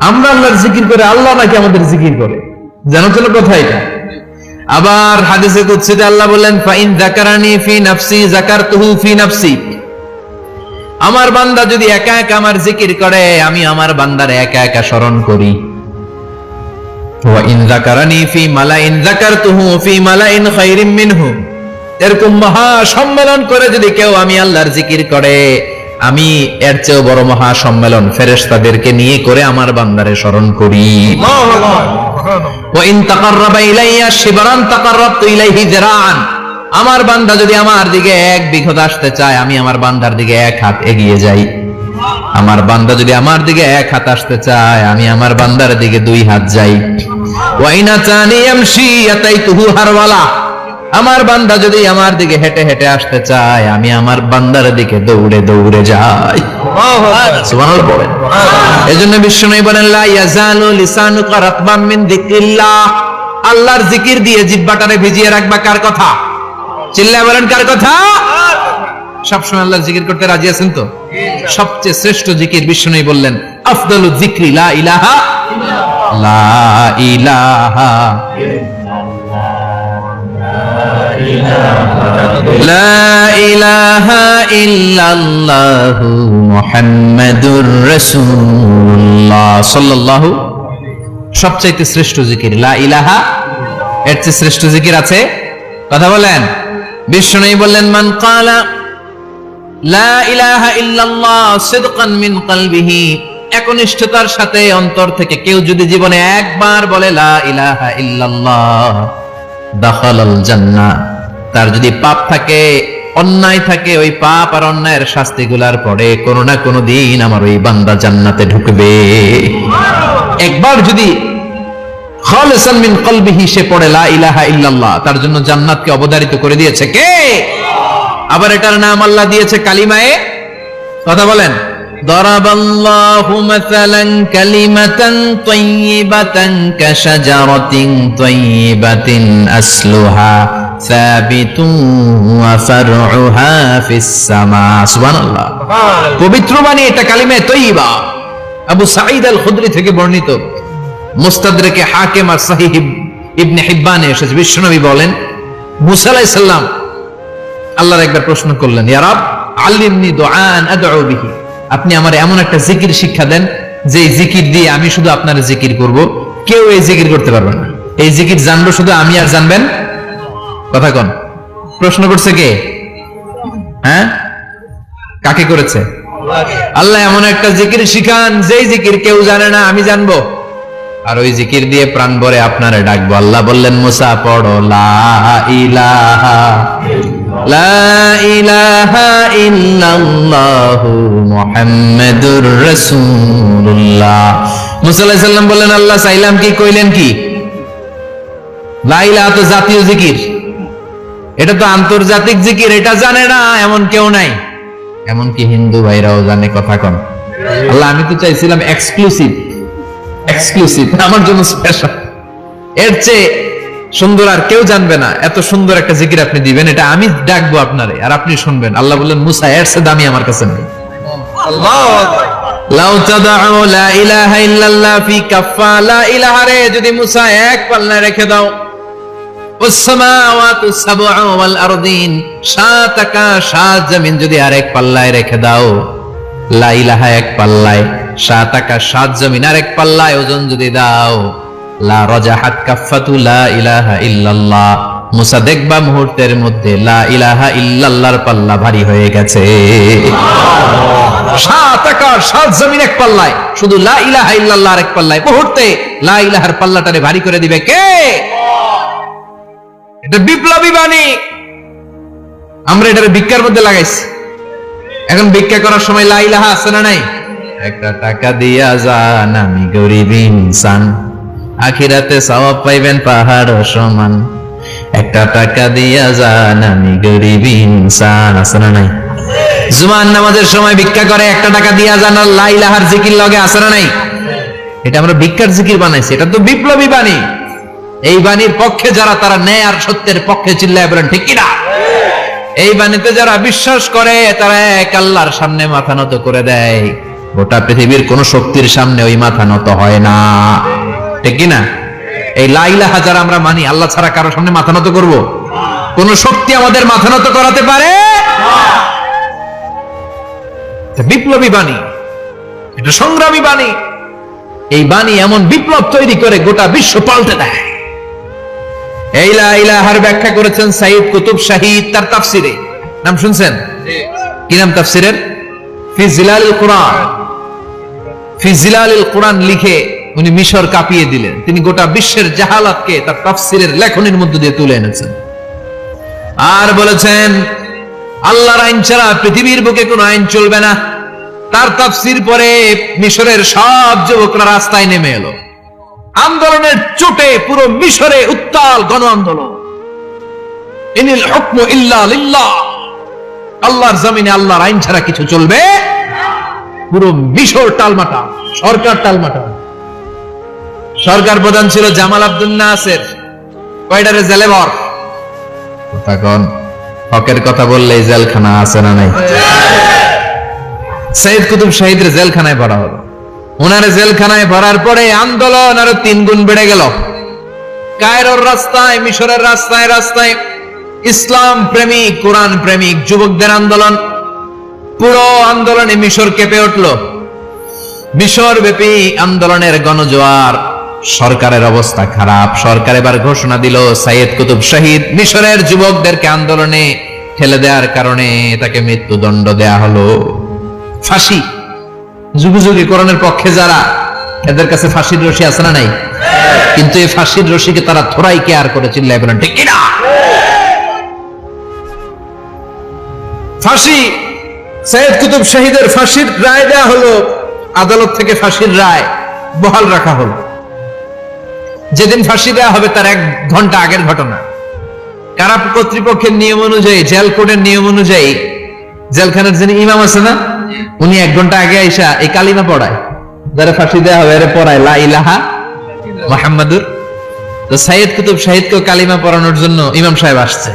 আমরা আল্লাহর জিকির করে, আল্লাহ নাকি আমাদের জিকির করে, জানো তো কথা এটা? আবার হাদিসে কুদসিতে আল্লাহ বলেন ফাইন যাকারানি ফি নাফসি যাকারতুহু ফি নাফসি, আমার বান্দা যদি একা একা আমার জিকির করে, আমি আমার বান্দারে একা একা স্মরণ করি। ওয়া ইন যাকারানি ফি মালাইন যাকারতুহু ফি মালাইন খায়রিম মিনহু, এরকম মহা সম্মেলন করে যদি কেউ আমি আল্লাহর জিকির করে, আমি এর চেয়েও বড় মহা সম্মেলন ফেরেশতাদেরকে নিয়ে করে আমার বান্দারে স্মরণ করি। ওয়া ইন তাকাররাবা ইলাইয়া শিবরান তাকাররাবতু ইলাইহি যিরাআন, আমার বান্দা যদি আমার দিকে এক বিঘত আসতে চায়, আমি আমার বান্দার দিকে এক হাত এগিয়ে যাই। আমার বান্দা যদি আমার দিকে এক হাত আসতে চায়, আমি আমার বান্দার দিকে দুই হাত যাই। ওয়া ইন আতানি ইয়ামশি আতাইতুহু হারওয়ালা, আমার বান্দা যদি আমার দিকে হেঁটে হেঁটে আসতে চায়, আমি আমার বান্দার দিকে দৌড়ে দৌড়ে যাই। সুবহানাল্লাহ বলেন। এজন্য বিষ্ণু বলেন লা ইয়াজালু লিসানুকা রাতবাম মিন যিকরিল্লাহ, আল্লাহর জিকির দিয়ে জিহ্বাটারে ভিজিয়ে রাখবা। কার কথা? চিল্লায় বলেন কার কথা? সবসময় আল্লাহর জিকির করতে রাজি আছেন তো? সবচেয়ে শ্রেষ্ঠ জিকির বিষ্ণু বললেন আফদালু যিকরি লা ইলাহা লা ইলাহা লা ইলাহা ইল্লাল্লাহু মুহাম্মাদুর রাসূলুল্লাহ সাল্লাল্লাহু। সবচাইতে শ্রেষ্ঠ জিকির লা ইলাহা, এর চেয়ে শ্রেষ্ঠ জিকির আছে? কথা বলেন। বিষ্ণু বললেন মান ক্বালা লা ইলাহা ইল্লাল্লাহ সিদকান মিন কলবিহি, একনিষ্ঠতার সাথে অন্তর থেকে কেউ যদি জীবনে একবার বলে লা ইলাহা ইল্লাল্লাহ দাখালাল জান্নাহ, তার যদি পাপ থাকে, অন্যায় থাকে, ওই পাপ আর অন্যায়ের শাস্তিগুলার পরে কোনো না কোনো দিন আমার ওই বান্দা জান্নাতে ঢুকবে। একবার যদি খালিসান মিন কলবিহি সে পড়ে লা ইলাহা ইল্লাল্লাহ, তার জন্য জান্নাতকে অবধারিত করে দিয়েছে কে? আবার এটার নাম আল্লাহ দিয়েছে কালিমায়ে। কথা বলেন। দরাবাল্লাহু মাসালান কালিমাতান তাইয়িবাতান কাশাজারাতিন তাইয়িবাতিন আসলুহা সাবিতুন ওয়া ফারউহা ফিস সামা। সুবহানাল্লাহ। পবিত্র বাণী এটা কালিমায়ে তাইয়িবা। আবু সাঈদ আল খুদরি থেকে বর্ণিত, মুস্তাদরাকে হাকিম আর সহিহ ইবনে হিব্বানে এসেছে, বিশ্বনবী বলেন মুসা আলাইহিস সালাম আল্লাহর একবার প্রশ্ন করলেন, ইয়া রাব আল্লিমনি দুআন আদউ বিহি, আপনি আমার এমন একটা জিকির শিক্ষা দেন যে জিকির দিয়ে আমি শুধু আপনার জিকির করব, কেউ এই জিকির করতে পারবে না। এই জিকির জানবো শুধু আমি আর জানবেন। কথা কোন? প্রশ্ন করছে কে? হ্যাঁ, কাকে করেছে? আল্লাহ এমন একটা জিকির শিখান যেই জিকির কেউ জানে না, আমি জানবো, আর ওই জিকির দিয়ে প্রাণ ভরে আপনারে ডাকবো। আল্লাহ বললেন মুসা পড়ো লা ইলাহা লা ইলাহা ইল্লাল্লাহু মুহাম্মাদুর রাসূলুল্লাহ। মুসা আলাইহিস সালাম বললেন আল্লাহ চাইলাম কি, কইলেন কি? লা ইলাহা তো জাতীয় জিকির, এটা তো আন্তর্জাতিক জিকির, এটা জানে না এমন কেউ নাই, এমনকি হিন্দু ভাইরাও জানে। কথা কন। আল্লাহ আমি তো চাইছিলাম এক্সক্লুসিভ, আমার জন্য স্পেশাল, এর চেয়ে সুন্দর আর কেউ জানবে না, এত সুন্দর একটা জিকির আপনি দিবেন, এটা আমি ডাকবো আপনারে আর আপনি শুনবেন। আল্লাহ বললেন মুসা এর চেয়ে দামি আমার কাছে নেই। লাউ তাদউ লা ইলাহা ইল্লাল্লাহ ফি কাফা, লা ইলাহা রে যদি মুসা এক পাল্লায় রেখে দাও, ওয়াস সামাওয়াতু সাবউ ওয়াল আরদিন, সাত আকাশ সাত জমিন যদি আরেক পাল্লায় রেখে দাও, লা ইলাহা এক পাল্লায়, সাত আকাশ সাত জমিন আরেক পাল্লায় ওজন যদি দাও, লা রাজাহাত কাফাতু লা ইলাহা ইল্লাল্লাহ, মুসা দেখবা মুহূর্তের মধ্যে লা ইলাহা ইল্লাল্লাহর পাল্লা ভারী হয়ে গেছে। সাত আকাশ সাত জমিন এক পাল্লায়, শুধু লা ইলাহা ইল্লাল্লাহ এক পাল্লায়, মুহূর্তে লা ইলাহার পাল্লাটারে ভারী করে দিবে কে? এটা বিপ্লবী বাণী। আমরা এটারে ভিক্ষার মধ্যে লাগাইছি। এখন ভিক্ষা করার সময় লা ইলাহা আছে না নাই? একটা টাকা দিয়া যান আমি গরিব ইনসান, আখিরাতে সওয়াব পাইবেন পাহাড় সমান। একটা টাকা দিয়া যান আমি গরিব ইনসান, আছে না নাই? জুমার নামাজের সময় ভিক্ষা করে একটা টাকা দিয়া যান, আর লা ইলাহার জিকির লগে, আছে না নাই? এটা আমরা ভিক্ষার জিকির বানাইছি, এটা তো বিপ্লবী বাণী। এই বাণীর পক্ষে যারা, তারা ন্যায় আর সত্যের পক্ষে চিল্লায় বলেন ঠিক কিনা? এই বাণীতে যারা বিশ্বাস করে তারা এক আল্লাহর সামনে মাথা নত করে দেয়, গোটা পৃথিবীর কোন শক্তির সামনে ওই মাথা নত হয় না। ঠিক কিনা? এই লা ইলাহা যারা আমরা মানি, আল্লাহ ছাড়া কারো সামনে মাথা নত করব? কোন শক্তি আমাদের মাথা নত করাতে পারে না। বিপ্লবী বাণী, এটা সংগ্রামী বাণী। এই বাণী এমন বিপ্লব তৈরি করে গোটা বিশ্ব পাল্টে দেয়। এই লা ইলাহার ব্যাখ্যা করেছেন সাইয়্যিদ কুতুব শাহীদ তার তাফসিরে। নাম শুনছেন? কি নাম তাফসিরের? ফি জিলালিল কুরআন। ফি জিলালিল কুরআন লিখে উনি মিশর কাঁপিয়ে দিলেন। তিনি গোটা বিশ্বের জাহালাতকে তার তাফসিরের লেখনের মধ্যে দিয়ে তুলে এনেছেন। আর বলেছেন আল্লাহর আইন ছাড়া পৃথিবীর বুকে কোনো আইন চলবে না। তার তাফসির পরে মিশরের সব যুবকরা রাস্তায় নেমে এলো। আন্দোলনের চোটে পুরো মিশরে উত্তাল গণ আন্দোলন। ইনিল হুকমু ইল্লা লিল্লাহ, আল্লাহর জমিনে আল্লাহর আইন ছাড়া কিছু চলবে। পুরো মিশর টালমাটাল, সরকার টালমাটাল। সরকার প্রধান ছিল জামাল আব্দুল নাসের। কয়টারে জেলে ভর? তখন হকের কথা বললেই জেলখানা আছে না নাই? সাইয়্যিদ কুতুব শাহীদের জেলখানায় ভরা হলো। ওনার জেলখানায় ভরার পরে আন্দোলন আরো 3 গুণ বেড়ে গেল। কায়রোর রাস্তায়, মিশরের রাস্তায় রাস্তায় ইসলাম প্রেমিক, কোরআন প্রেমিক যুবকদের আন্দোলন। পুরো আন্দোলনে মিশর কেঁপে উঠল। মিশর ব্যাপী আন্দোলনের গণজোয়ার। সরকারের অবস্থা খারাপ। সরকার এবার ঘোষণা দিল সাইয়েদ কুতুব শহীদ মিশরের যুবকদেরকে আন্দোলনে ঠেলে দেওয়ার কারণে তাকে মৃত্যুদণ্ড দেয়া হলো। ফাঁসি। যুগে যুগে কোরআনের পক্ষে যারা, এদের কাছে ফাঁসির রশি আছে না নাই? কিন্তু এই ফাঁসির রশিকে তারা থোড়াই কেয়ার করে, চিল্লায় বলেন ঠিক কিনা? ফাঁসি। সাইয়েদ কুতুব শহীদের ফাঁসির রায় দেয়া হলো। আদালত থেকে ফাঁসির রায় বহাল রাখা হলো। যেদিন ফাঁসি দেওয়া হবে তার 1 ঘন্টা আগের ঘটনা। কারা কর্তৃপক্ষের নিয়ম অনুযায়ী, জেল কোডের নিয়ম অনুযায়ী জেলখানার যিনি ইমাম আছে না, উনি 1 ঘন্টা আগে আইসা এই কালিমা পড়ায়, যারা ফাঁসি দেওয়া হবে এরা পড়ায় লা ইলাহা মুহাম্মাদুর। তো সাইয়েদ কুতুব শহীদকে কালিমা পড়ানোর জন্য ইমাম সাহেব আসছে।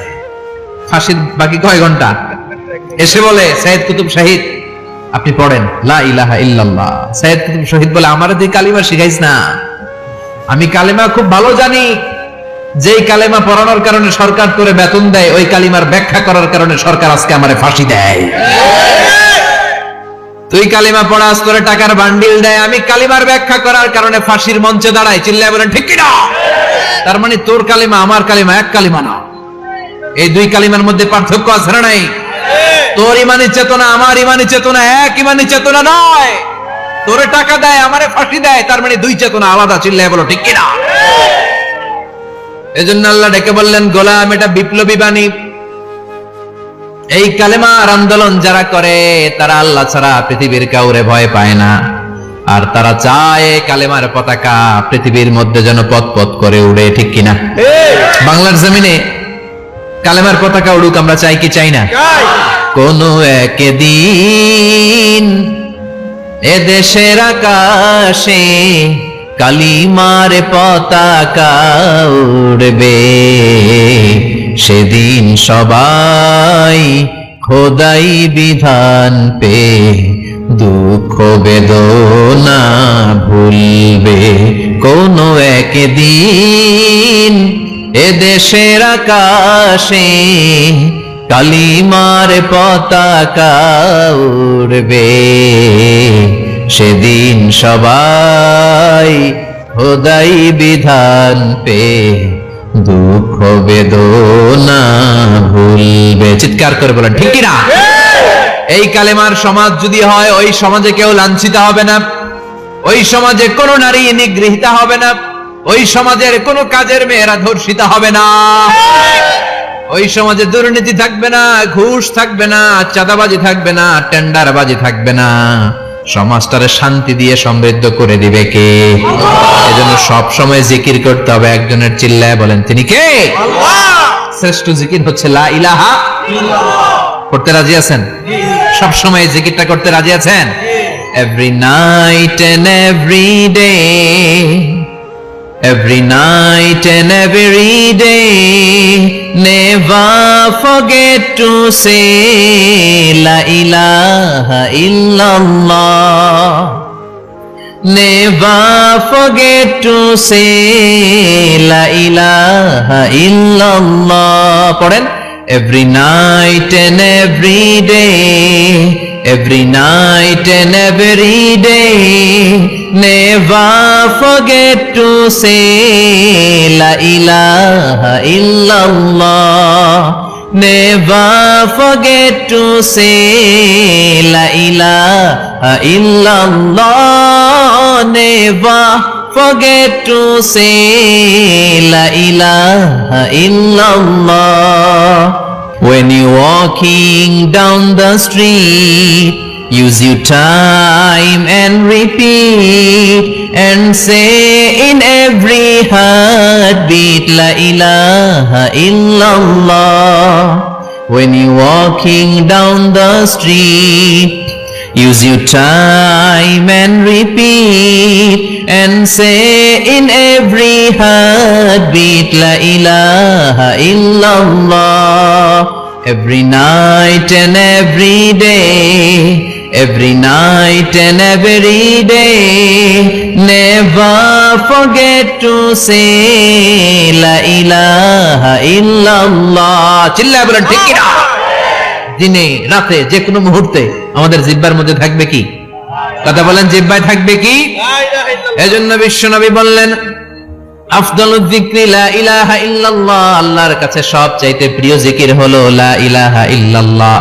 ফাঁসির বাকি কয় ঘন্টা, এসে বলে সাইয়েদ কুতুব শহীদ আপনি পড়েন লা ইলাহা ইল্লাল্লাহ। সাইয়েদ কুতুব শহীদ বলে আমারে তুই কালিমা শিখাইস না, আমি কালিমা খুব ভালো জানি। যেই কালিমা পড়ানোর কারণে সরকার তোরে বেতন দেয়, ওই কালিমার ব্যাখ্যা করার কারণে সরকার আজকে আমারে ফাঁসি দেয়। তুই কালিমা পড়াস, তোরে টাকার বান্ডিল দেয়, আমি কালিমার ব্যাখ্যা করার কারণে ফাঁসির মঞ্চে দাঁড়াই। চিল্লায় বলেন ঠিক কিনা? তার মানে তোর কালিমা আমার কালিমা এক কালিমা না। এই 2 কালিমার মধ্যে পার্থক্য আছে না নাই? তোর ইমানি চেতনা আমার ইমানি চেতনা এক ইমানি চেতনা নয়। তোরে টাকা দেয়, আমারে ফাঁসি দেয়, তার মানে 2 চেতনা আলাদা। চিল্লায় বলো ঠিক কিনা? এজন্য আল্লাহ ডেকে বললেন গোলাম, এটা বিপ্লবী বাণী। এই কালেমার আন্দোলন যারা করে তারা আল্লাহ ছাড়া পৃথিবীর কাউরে ভয় পায় না। আর তারা চায় কালেমার পতাকা পৃথিবীর মধ্যে যেন পথ পথ করে উড়ে, ঠিক কিনা? বাংলার জমিনে কালেমার পতাকা উড়ুক আমরা চাই কি চাই না? কোনো একদিন এদেশের আকাশে কালিমার পতাকা উড়বে, সেদিন সবাই খোদাই বিধান পে দুঃখ বেদনা ভুলবে। কোনো একদিন এদেশের আকাশে কালিমার পতাকা উড়বে, সেদিন সবাই খোদাই বিধান পে দুঃখ বেদনা ভুলবে। চিৎকার করে বলেন ঠিক কিনা? এই কালেমার সমাজ যদি হয়, ওই সমাজে কেউ লাঞ্ছিত হবে না, ওই সমাজে কোনো নারী নিগৃহীতা হবে না, ওই সমাজের কোনো কাজের মেয়েরা ধর্ষিত হবে না, ওই সমাজে দুর্নীতি থাকবে না, ঘুষ থাকবে না, চাঁদাবাজি থাকবে না, টেন্ডারবাজি থাকবে না। সমাজটারে শান্তি দিয়ে সমৃদ্ধ করে দিবে কে? এজন্য সব সময় জিকির করতে হবে একজনের। চিল্লায় বলেন তিনি কে? আল্লাহ। শ্রেষ্ঠ জিকির হচ্ছে লা ইলাহা ইল্লাল্লাহ। করতে রাজি আছেন? সব সময় জিকিরটা করতে রাজি আছেন? Every night and every day, every night and every day, never forget to say la ilaha illallah, never forget to say la ilaha illallah. পড়েন every night and every day, every night and every day, never forget to say la ilaha illallah, never forget to say la ilaha illallah, never forget to say la ilaha illallah. When you're walking down the street, use your time and repeat and say in every heartbeat la ilaha illallah. When you're walking down the street, use your time and repeat and say in every heartbeat la ilaha illallah. Every night and every day, every night and every day. Never forget to say la ilaha illallah. চিল্লায় বলেন ঠিক কি না? দিনে রাতে যে কোনো মুহূর্তে আমাদের জিহ্বার মধ্যে থাকবে কি? কথা বলেন, জিহ্বায় থাকবে কি? এজন্য বিশ্বনবী বললেন আফদালুয যিকরি লা ইলাহা ইল্লাল্লাহ, আল্লাহর কাছে সবচাইতে প্রিয় জিকির হলো লা ইলাহা ইল্লাল্লাহ।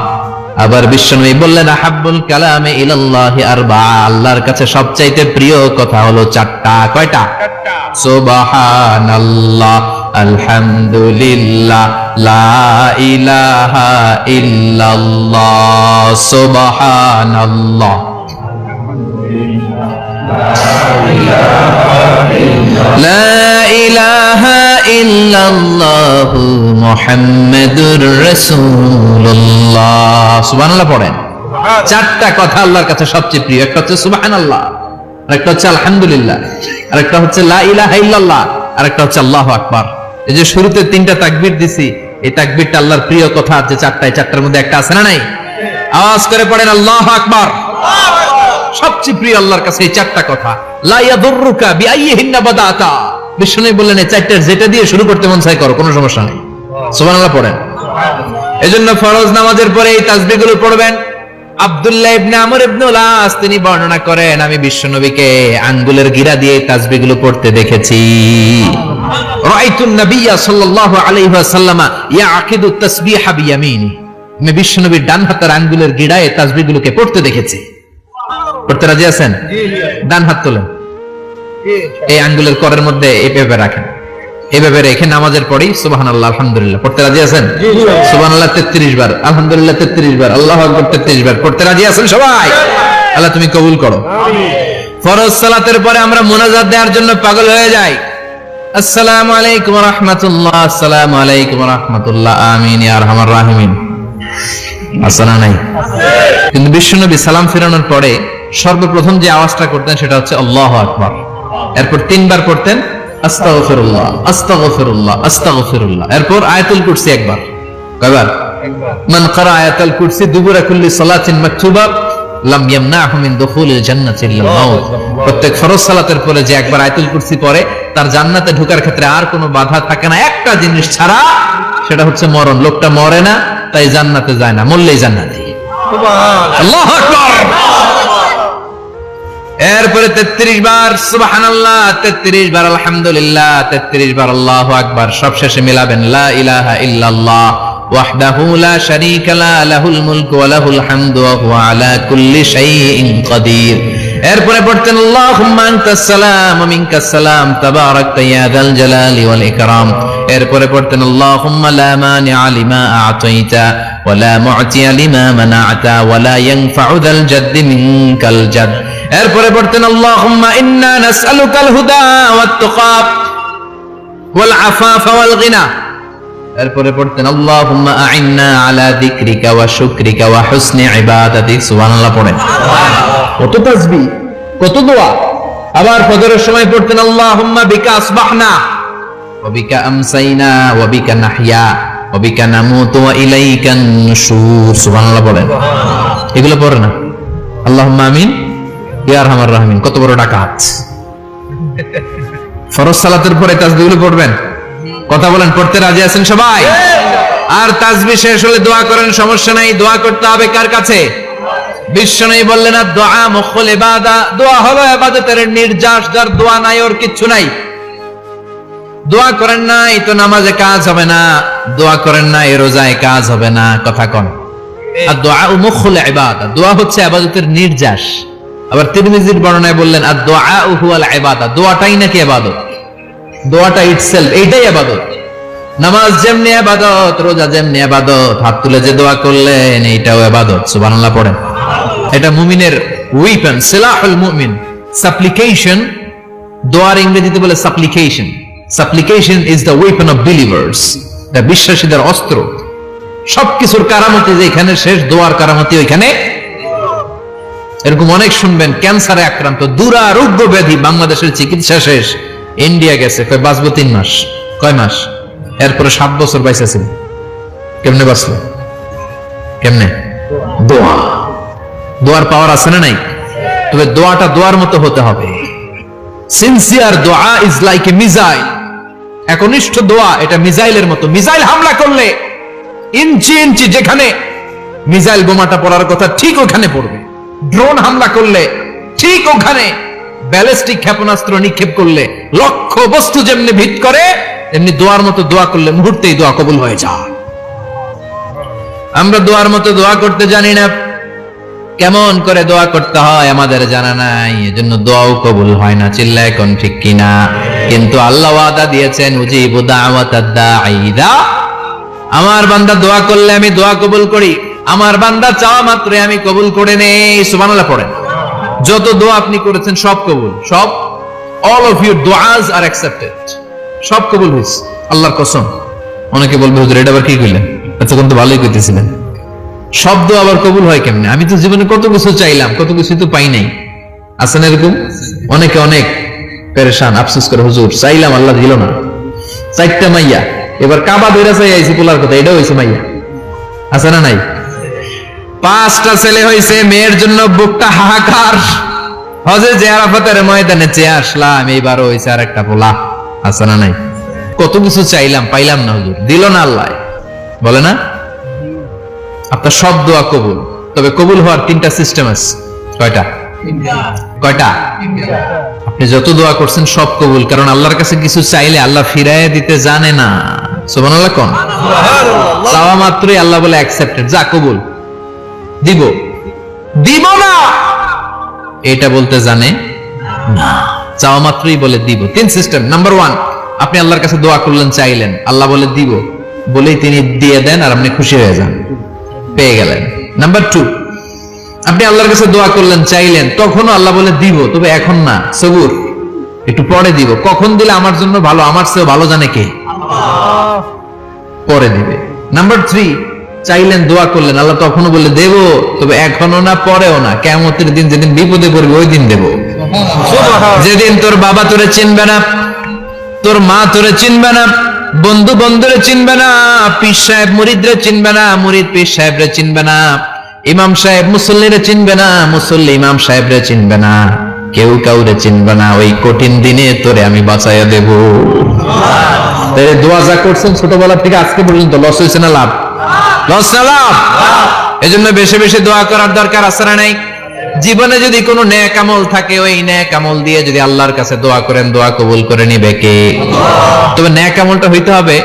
আবার বিশ্বনবী বললেন আহাব্বুল কালামে ইলাল্লাহি আরবা, আল্লাহর কাছে সবচাইতে প্রিয় কথা হলো চারটা। কয়টা? সুবহানাল্লাহ, আলহামদুলিল্লাহ, লা ইলাহা ইল্লাল্লাহ। সুবহানাল্লাহ, লা ইলাহা ইল্লাল্লাহু মুহাম্মাদুর রাসূলুল্লাহ। সুবহানাল্লাহ পড়েন। চারটা কথা আল্লাহর কাছে সবচেয়ে প্রিয়। একটা হচ্ছে সুবহানাল্লাহ, আরেকটা হচ্ছে আলহামদুলিল্লাহ, আরেকটা হচ্ছে লা ইলাহা ইল্লাল্লাহ, আরেকটা হচ্ছে আল্লাহু আকবার। এই যে শুরুতে তিনটা তাকবীর দিছি, এই তাকবীরটা আল্লাহর প্রিয় কথা যে চারটায়, চারটার মধ্যে একটা আছে না নাই? আওয়াজ করে পড়েন আল্লাহু আকবার। সবচেয়ে প্রিয় আল্লাহর কাছে এই চারটা কথা। লা ইয়াদুররুকা বিআইয়িহিন্না বাদাতা, বিষ্ণু বললেন এই চারটার যেটা দিয়ে শুরু করতে মন চায় করো, কোনো সমস্যা নেই। সুবহানাল্লাহ পড়েন। এজন্য ফরজ নামাজের পরে এই তাসবিহগুলো পড়বেন। আব্দুল্লাহ ইবনে আমর ইবনে উলাস তিনি বর্ণনা করেন আমি বিশ্বনবীকে আঙ্গুলের গিরা দিয়ে এই তাসবিহগুলো পড়তে দেখেছি। রাআইতুন নাবিয়্যা সাল্লাল্লাহু আলাইহি ওয়াসাল্লাম ইয়াকিদু তাসবিহা বিয়ামিনি, আমি বিশ্বনবীর ডান হাতের আঙ্গুলের গিরায় এই তাসবিহগুলোকে পড়তে দেখেছি। পড়তে রাজি আছেন? ডান হাত তোলেন, এই আঙ্গুলের করের মধ্যে এইভাবে রাখেন, এইভাবে রেখে নামাজের পরেই সুবহানাল্লাহ আলহামদুলিল্লাহ পড়তে রাজি আছেন? সুবহানাল্লাহ 33 বার, আলহামদুলিল্লাহ 33 বার, আল্লাহু আকবার 33 বার পড়তে রাজি আছেন সবাই? আল্লাহ তুমি কবুল করো। ফরজ সালাতের পরে আমরা মুনাজাত দেওয়ার জন্য পাগল হয়ে যাই। আসসালামু আলাইকুম ওয়া রাহমাতুল্লাহ, আসসালামু আলাইকুম ওয়া রাহমাতুল্লাহ, আমিন ইয়া আরহামার রাহিমিন। আসসালাম নাই? কিন্তু বিশ্বনবী সালাম ফিরানোর পরে সর্বপ্রথম যে আওয়াজটা করতেন সেটা হচ্ছে আল্লাহু আকবার। এরপর 3 বার পড়তেন আস্তাগফিরুল্লাহ, আস্তাগফিরুল্লাহ, আস্তাগফিরুল্লাহ। এরপর আয়াতুল কুরসি একবার। কয়বার? মান ক্বারা আয়াতুল কুরসি দুবুরা কুল্লি সালাতিন মাকতুবা লাম ইয়ামনাহু মিন দুখুলিল জান্নাতি ইল্লাল মাউত। প্রত্যেক ফরজ সালাতের পরে যে একবার আয়াতুল কুরসি পড়ে তার জান্নাতে ঢোকার ক্ষেত্রে আর কোনো বাধা থাকে না, একটা জিনিস ছাড়া, সেটা হচ্ছে মরণ। লোকটা মরে না তাই জান্নাতে যায় না, মরলেই জান্নাতি। সুবহানাল্লাহ, আল্লাহু আকবার। এরপরে 33 বার সুবহানাল্লাহ, 33 বার আলহামদুলিল্লাহ, 33 বার আল্লাহু আকবার। সব শেষে মিলাবেন লা ইলাহা ইল্লাল্লাহ ওয়াহদাহু লা শারীকা লা লাহুল মুলকু ওয়া লাহুল হামদু ওয়া হুয়া আলা কুল্লি শাইইন কাদির। এরপরে পড়তেন আল্লাহুম্মা আনতাস সালাম ওয়া মিনকাস সালাম তাবারাকতা ইয়া যাল জালালি ওয়াল ইকরাম। এরপরে পড়তেন আল্লাহুম্মা লা মানিআ লিমা আ'তাইতা ওয়া লা মু'তিয়া লিমা মানা'তা ওয়া লা ইয়ানফা'ু যাল জাদ্দি মিনকাল জাদ। এরপরে পড়তেন আল্লাহুম্মা ইন্না নাসআলুকাল হুদা ওয়াত তুকা ওয়াল আফাফা ওয়াল গিনা। এরপরে পড়তেন আল্লাহুম্মা আ'ইন্না আলা যিকরিকা ওয়া শুকরিকা ওয়া হুসনি ইবাদাতিক। সুবহানাল্লাহ পড়েন। কত তাসবিহ, কত দোয়া। আবার ফজরের সময় পড়তেন আল্লাহুম্মা বিকা আসবাহনা ওয়া বিকা আমসাইনা ওয়া বিকা নাহইয়া ওয়া বিকা নামুতু ওয়া ইলাইকান নুশুর। সুবহানাল্লাহ পড়েন। এগুলো পড়ে না? আল্লাহুম্মা আমিন ইয়া আরহামার রাহিমিন। কত বড় ডাকাত। ফরজ সালাতের পরে তাসবিহগুলো পড়বেন। কথা বলেন, পড়তে রাজি আছেন সবাই? আর তাসবিহ শেষ হলে দোয়া করেন, সমস্যা নাই। দোয়া করতে হবে কার কাছে? বিশ্বনবী বললেন দোয়া মুখুল ইবাদা, দোয়া হলো ইবাদতের নির্যাস। যার দোয়া নাই ওর কিচ্ছু নাই। দোয়া করেন নাই তো নামাজে কাজ হবে না, দোয়া করেন নাই রোজায় কাজ হবে না। কথা কোন? আর দোয়া মুখুল ইবাদা, দোয়া হচ্ছে ইবাদতের নির্যাস। আবার তিরমিজির বর্ণনায় বললেন আর দোয়া হুয়াল ইবাদা, দোয়াটাই নাকি ইবাদত। দোয়াটা ইটসেলফ এইটাই ইবাদত। নামাজ যেমনি ইবাদত, রোজা যেমনি ইবাদত, হাত তুলে যে দোয়া করলেন এইটাও ইবাদত। সুবহানাল্লাহ পড়েন। এটা মুমিনের ওয়েপন, সিলাহুল মুমিন। সাপ্লিকেশন, দোয়ার ইংরেজিতে বলে সাপ্লিকেশন। সাপ্লিকেশন is the weapon of believers, এটা বিশ্বাসীদের অস্ত্র। সবকিছুর কারামতি যেখানে শেষ, দোয়ার কারামতি ওইখানে। এরকম অনেক শুনবেন ক্যান্সারে আক্রান্ত, দুরারোগ্য ব্যাধি, বাংলাদেশের চিকিৎসা শেষ, ইন্ডিয়া গেছে, কয় বাঁচবো 3 মাস। কয় মাস? এরপরে 7 বছর বাইসা ছিল। কেমনে বাঁচলো? কেমনে? দোয়া। দোয়ার পাওয়ার আছে না নাই? তবে দোয়াটা দোয়ার মতো হতে হবে। সিনসিয়ার দোয়া ইজ লাইক এ মিসাইল। একনিষ্ঠ দোয়া এটা মিসাইলের মতো। মিসাইল হামলা করলে ইঞ্চি ইঞ্চি যেখানে মিসাইল বোমাটা পড়ার কথা ঠিক ওখানে পড়বে। ড্রোন হামলা করলে ঠিক ওখানে, ব্যালিস্টিক ক্ষেপণাস্ত্র নিক্ষেপ করলে লক্ষ্য বস্তু যেমনি ভিত করে, এমনি দোয়ার মতো দোয়া করলে মুহূর্তেই দোয়া কবুল হয়ে যায়। আমরা দোয়ার মতো দোয়া করতে জানি না, কেমন করে দোয়া করতে হয় আমাদের জানা নাই, এজন্য দোয়াও কবুল হয় না। চিল্লায় কোন ঠিক কিনা? কিন্তু আল্লাহ ওয়াদা দিয়েছেন, উজিবু দাওয়াতাদ দাঈ ইযা, আমার বান্দা দোয়া করলে আমি দোয়া কবুল করি, আমার বান্দা চাওয়া মাত্রই আমি কবুল করে নেই। সুবহানাল্লাহ পড়েন। যত দোয়া আপনি করেছেন সব কবুল, সব, all of your du'as are accepted, সব কবুল হয়েছে আল্লাহর কসম। অনেকে বলবে হুজুর এটা আবার কি কইলেন? এতক্ষণ তো ভালোই কইতেছিলেন, সব দোয়া আবার কবুল হয় কেমনে? আমি তো জীবনে কত কিছু চাইলাম, কত কিছু তো পাই নাই। আছে না এরকম? অনেকে অনেক পেরেশান, আফসোস করে হুজুর চাইলাম আল্লাহ দিল না। 4টা মাইয়া, এবার কাবা ধরে চাই আইছি পোলার কথা, এটা হয়েছে মাইয়া। আছে না নাই? 5টা ছেলে হয়েছে, মেয়ের জন্য বুকটা হাহাকার। হজে যে আরাফাতের ময়দানে চেয়ে আসলাম, এইবারও হয়েছে আর একটা পোলা। আছে না নাই? কত কিছু চাইলাম, পাইলাম না হুজুর, দিল না আল্লাহ। বলে না আপনার সব দোয়া কবুল, তবে কবুল হওয়ার 3টা সিস্টেম আছে। কয়টা? কয়টা? আপনি যত দোয়া করছেন সব কবুল, কারণ আল্লাহর কাছে কিছু চাইলে আল্লাহ ফিরাইয়া দিতে জানে না। সুবহানাল্লাহ কোন? চাওয়া মাত্রই আল্লাহ বলে অ্যাকসেপ্টেড, যা কবুল, দিব দিব না এটা বলতে জানে না, চাওয়া মাত্রই বলে দিব। 3 সিস্টেম। নাম্বার 1, আপনি আল্লাহর কাছে দোয়া করলেন, চাইলেন, আল্লাহ বলে দিব, বলেই তিনি দিয়ে দেন আর আপনি খুশি হয়ে যান, পেয়ে গেলেন। নাম্বার 2, আপনি আল্লাহর কাছে দোয়া করলেন, চাইলেন, তখনও আল্লাহ বলে দিব, তবে এখন না, সবুর, একটু পরে দিব। কখন দিলে আমার জন্য ভালো, আমার চেয়ে ভালো জানে কে? আল্লাহ, পরে দিবে। নাম্বার 3, চাইলেন, দোয়া করলেন, আল্লাহ তখনও বলে দেব, তবে এখনো না, পরেও না, কিয়ামতের দিন যেদিন বিপদে পড়বে ওই দিন দেব। যেদিন তোর বাবা তোরে চিনবে না, তোর মা তোরে চিনবে না, বন্ধু বন্ধুরে চিনবে না, পীর সাহেব মুরিদরে চিনবে না, মুরিদ পীর সাহেবরে চিনবে না, ইমাম সাহেব মুসল্লিরে চিনবে না, মুসল্লি ইমাম সাহেবরে চিনবে না, কেউ কাউরে চিনবে না। ওই কঠিন দিনে তোরে আমি বাঁচাইয়া দেব। তাহলে দোয়া যা করছেন ছোটবেলা থেকে আজকে পর্যন্ত লস হয়েছে না লাভ? লস না লাভ? এজন্য বেশি বেশি দোয়া করার দরকার আছে না নাই? জীবনে যদি কোনো নেক আমল থাকে, ওই নেক আমল দিয়ে যদি আল্লাহর কাছে দোয়া করেন, দোয়া কবুল করে নিবে কে? তবে নেক আমলটা হইতে হবে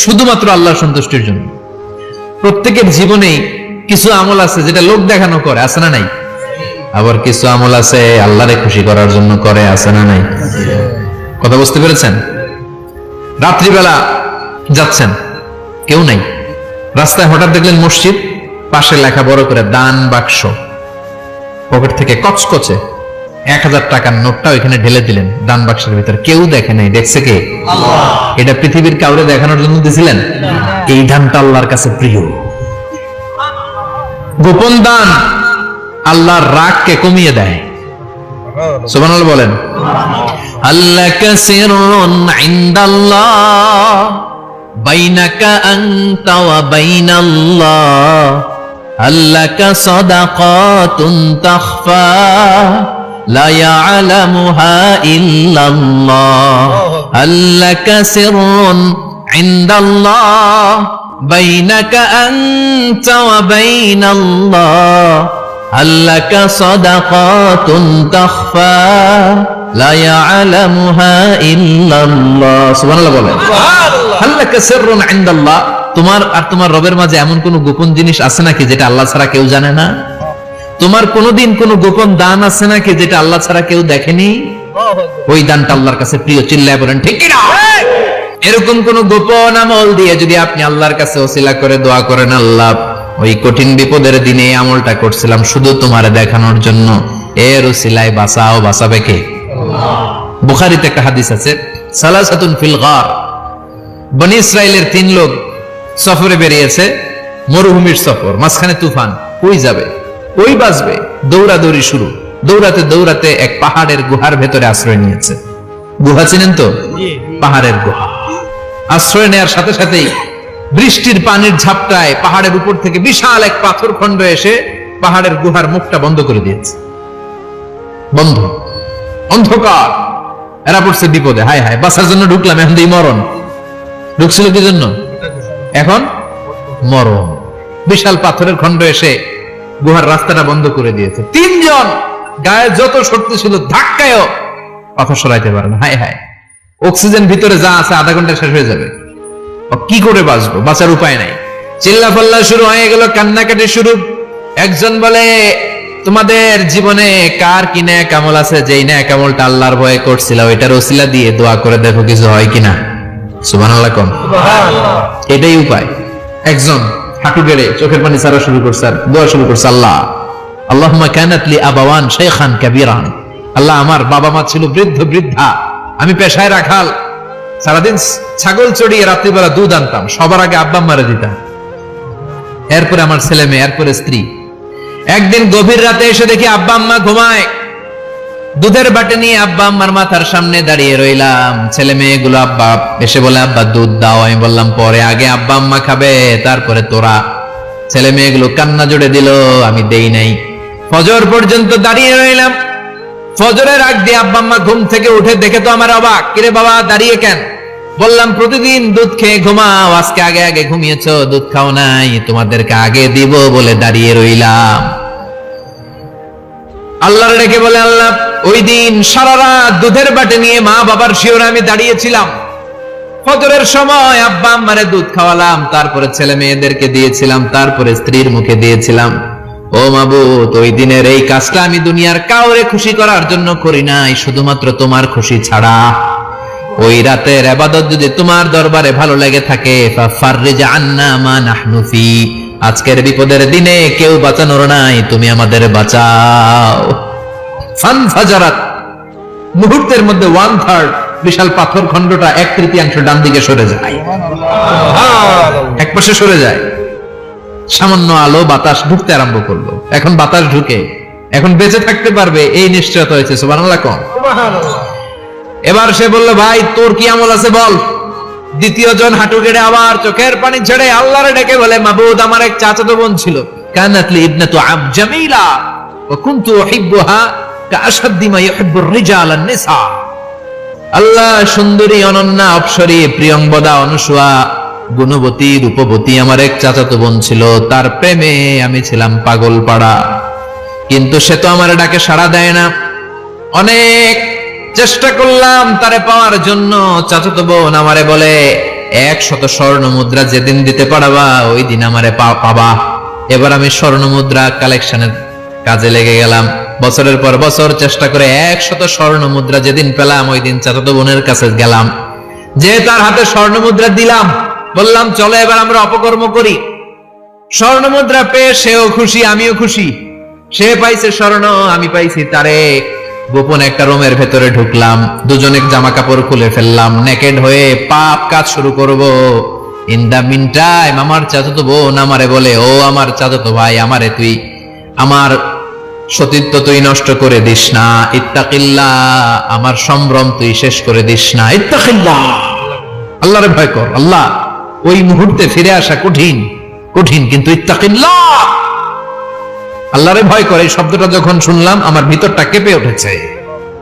শুধুমাত্র আল্লাহর সন্তুষ্টির জন্য। প্রত্যেকের জীবনেই কিছু আমল আছে যেটা লোক দেখানো করে, আছে না নাই? আবার কিছু আমল আছে আল্লাহরে খুশি করার জন্য করে, আছে না নাই? কথা বুঝতে পেরেছেন? রাত্রিবেলা যাচ্ছেন, কেউ নাই, রাস্তায় হঠাৎ দেখলেন মসজিদ, পাশে লেখা বড় করে দান বাক্স, পকেট থেকে কচকচে 1000 টাকার নোটটা ওইখানে ঢেলে দিলেন দান বাক্সের ভিতরে। কেউ দেখে নাই, দেখছে কে? আল্লাহ। এটা পৃথিবীর কাউরে দেখানোর জন্য দিছিলেন? এই দানটা আল্লাহর কাছে প্রিয়। গোপন দান আল্লাহর রাগকে কমিয়ে দেয়। সুবহানাল্লাহ বলেন। আল্লাকা সিররুন ইনদাল্লাহ বাইনাকা আনতা ওয়া বাইনাল্লাহ, আল্লাকা সাদাকাতুন তাখফা লা ইয়ালামুহা ইল্লাল্লাহ, আল্লাকা সিররুন ইনদাল্লাহ বাইনাকা আনতা ওয়া বাইনাল্লাহ, আল্লাকা সাদাকাতুন তাখফা লা ইয়ালামুহা ইল্লাল্লাহ। সুবহানাল্লাহ বলেন। আল্লাকা সিররুন ইনদাল্লাহ, তোমার আর তোমার রবের মাঝে এমন কোন গোপন জিনিস আছে নাকি যেটা আল্লাহ ছাড়া কেউ জানে না? তোমার কোনদিন কোন গোপন দান আছে নাকি যেটা আল্লাহ ছাড়া কেউ দেখেনি? ওই দানটা আল্লাহর কাছে প্রিয়। চিল্লায় বলেন ঠিক কি না? এরকম কোন গোপন আমল দিয়ে যদি আপনি আল্লাহর কাছে ওসিলা করে দোয়া করেন, আল্লাহ ওই কঠিন বিপদের দিনে এই আমলটা করছিলাম শুধু তোমার দেখানোর জন্য, এর ওসিলায় বাঁচাও, বাঁচাবে কে? আল্লাহ। বুখারীতে একটা হাদিস আছে, সালাসাতুন ফিল গার, বনি ইসরাইলের 3 লোক সফরে বেরিয়েছে, মরুভূমির সফর, মাঝখানে তুফান, কই যাবে, কই বাঁচবে, দৌড়াদৌড়ি শুরু। দৌড়াতে দৌড়াতে এক পাহাড়ের গুহার ভেতরে আশ্রয় নিয়েছে। গুহা চিনেন তো? পাহাড়ের গুহা। আশ্রয় নেওয়ার সাথে সাথেই বৃষ্টির পানির ঝাপটায় পাহাড়ের উপর থেকে বিশাল এক পাথর খণ্ড এসে পাহাড়ের গুহার মুখটা বন্ধ করে দিয়েছে, বন্ধ, অন্ধকার। এরা পড়ছে বিপদে, হায় হায় বাঁচার জন্য ঢুকলাম, এখন দিই মরণ। ঢুকছিল কি জন্য? এখন মরণ। বিশাল পাথরের খন্ড এসে গুহার রাস্তাটা বন্ধ করে দিয়েছে। তিনজন গায়ে যত শক্তি ছিল ধাক্কায়ও পাথর সরাইতে পারে না। হায় হায়, অক্সিজেন ভিতরে যা আছে আধা ঘন্টা শেষ হয়ে যাবে, কি করে বাঁচবো? বাঁচার উপায় নাই। চিল্লা পাল্লা শুরু হয়ে গেল, কান্নাকাটি শুরু। একজন বলে, তোমাদের জীবনে কার কি নেক আমল আছে, যেই নেক আমলটা আল্লাহর ভয়ে করছিল ওইটার ওসিলা দিয়ে দোয়া করে দেখো কিছু হয় কিনা। সুবহানাল্লাহ কোন, এটাই উপায়। একজন হাঁটু গেড়ে চোখের পানি ছাড়া শুরু করছে, আর দোয়া শুরু করছে, আল্লাহ আল্লাহুম্মা কানাত লি আবাওয়ান শাইখান কাবীরান, আল্লাহ আমার বাবা মা ছিল বৃদ্ধ বৃদ্ধা, আমি পেশায় রাখাল, সারাদিন ছাগল চড়িয়ে রাত্রিবেলা দুধ আনতাম, সবার আগে আব্বা আম্মারে দিতাম, এরপরে আমার ছেলে মেয়ে, এরপরে স্ত্রী। একদিন গভীর রাতে এসে দেখি আব্বা আম্মা ঘুমায়, দুধের বাটি নিয়ে আব্বা আম্মার মাথার সামনে দাঁড়িয়ে রইলাম। ছেলে মেয়েগুলো আব্বা এসে বলে, আব্বা দুধ দাও। আমি বললাম পরে, আগে আব্বা আম্মা খাবে তারপরে তোরা। ছেলে মেয়েগুলো কান্না জুড়ে দিল, আমি দেই নাই। ফজর পর্যন্ত দাঁড়িয়ে রইলাম। ফজরের আগ দিয়ে আব্বা আম্মা ঘুম থেকে উঠে দেখে তো আমার অবাক, কিরে বাবা দাঁড়িয়ে কেন? বললাম প্রতিদিন দুধ খেয়ে ঘুমাও, আজকে আগে আগে ঘুমিয়েছো, দুধ খাও নাই, তোমাদেরকে আগে দিব বলে দাঁড়িয়ে রইলাম। আল্লাহর ডেকে বলে, আল্লাহ ওই দিন সারা রাত দুধের বাটি নিয়ে মা বাবার শিওরে আমি দাঁড়িয়েছিলাম, ফজরের সময় আব্বা আম্মারে দুধ খাওয়ালাম, তারপরে ছেলে মেয়েদেরকে দিয়েছিলাম, তারপরে স্ত্রীর মুখে দিয়েছিলাম। ও মাবুদ, ওই দিনের এই কাজটা আমি দুনিয়ার কাউরে খুশি করার জন্য করি নাই, শুধুমাত্র তোমার খুশি ছাড়া। ওই রাতের ইবাদত যদি তোমার দরবারে ভালো লেগে থাকে, ফাফাররিজ আন্না মা নাহনু ফি, আজকের বিপদের দিনে কেউ বাঁচানোর নাই, তুমি আমাদের বাঁচাও। ফানফাজারাত, মুহূর্তের মধ্যে 1/3 বিশাল পাথর খণ্ডটা 1/3 ডান দিকে সরে যায়, একপাশে সরে যায়। সামান্য আলো বাতাস ঢুকতে আরম্ভ করলো। এখন বাতাস ঢুকে এখন বেঁচে থাকতে পারবে এই নিশ্চয়তা হয়েছে। সুবহানাল্লাহ কোন। এবার সে বলল, ভাই তোর কি আমল আছে বল। দ্বিতীয় জন হাঁটু গেড়ে আবার চোখের পানি ছেড়ে আল্লাহরে ডেকে বলে, মাবুদ আমার এক চাচাতো বোন ছিল, কানাত লি ইবনাতু আব জামিলা ওয়া কুনতু উহিব্বুহা কাআশাদ্দি মা ইউহিব্বুর রিজাল আন-নিসা। আল্লাহ সুন্দরী, অনন্যা, অপ্সরী, প্রিয়ংবদা, অনুসুয়া, গুণবতী, রূপবতী আমার এক চাচাতো বোন ছিল, তার প্রেমে আমি ছিলাম পাগল পাড়া, কিন্তু সে তো আমার ডাকে সাড়া দেয় না। অনেক চেষ্টা করলাম তারে পাওয়ার জন্য। চাচাতো বোন আমারে বলে, 100 স্বর্ণ মুদ্রা যেদিন দিতে পারবা ওই দিন আমারে পাবা। এবার আমি স্বর্ণ মুদ্রা কালেকশনের কাজে লেগে গেলাম। বছরের পর বছর চেষ্টা করে 100 স্বর্ণ মুদ্রা যেদিন পেলাম ওই দিন চাচাতো বোনের কাছে গেলাম, যে তার হাতে স্বর্ণ মুদ্রা দিলাম, বললাম চলো এবার আমরা অপকর্ম করি। স্বর্ণ মুদ্রা পেয়ে সেও খুশি, আমিও খুশি। সে পাইছে স্বর্ণ, আমি পাইছি তারে। গোপন একটা রুমের ভেতরে ঢুকলাম, দুজনে জামা কাপড় খুলে ফেললাম, নেকেড হয়ে পাপ কাজ শুরু করব। ইন দা মিন টাইম আমার চাচাতো বোন আমারে বলে, ও আমার চাচাতো ভাই, আমারে তুই আমার সতীত্ব তুই নষ্ট করে দিস না, ইত্তাকিল্লাহ, আমার সম্ভ্রম তুই শেষ করে দিস না, ইত্তাকিল্লাহ, আল্লাহরে ভয় কর। আল্লাহ ওই মুহূর্তে ফিরে আসা কঠিন কঠিন, কিন্তু ইত্তাকিল্লাহ, আল্লাহরে ভয় করে এই শব্দটা যখন শুনলাম আমার ভিতরটা কেঁপে উঠেছে।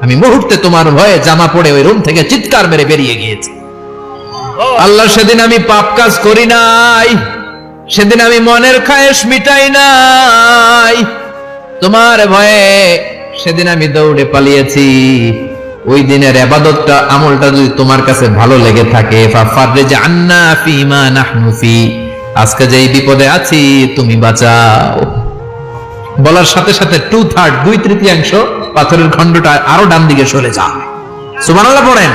আমি মুহূর্তে তোমার ভয়ে জামা পড়ে ওই রুম থেকে চিৎকার মেরে বেরিয়ে গিয়েছি। আল্লাহ সেদিন আমি পাপ কাজ করি নাই, সেদিন আমি মনের খায়েশ মিটাই নাই, তোমার ভয়ে সেদিন আমি দৌড়ে পালিয়েছি। ওই দিনের ইবাদতটা আমলটা যদি তোমার কাছে ভালো লেগে থাকে, ফাফাররিজ আন্না ফিমা নাহনু ফি, আজকে যেই বিপদে আছি তুমি বাঁচাও। বলার সাথে সাথে 2/3 2/3 পাথরের খণ্ডটা আরো ডান দিকে সরে যায়। সুবহানাল্লাহ পড়েন।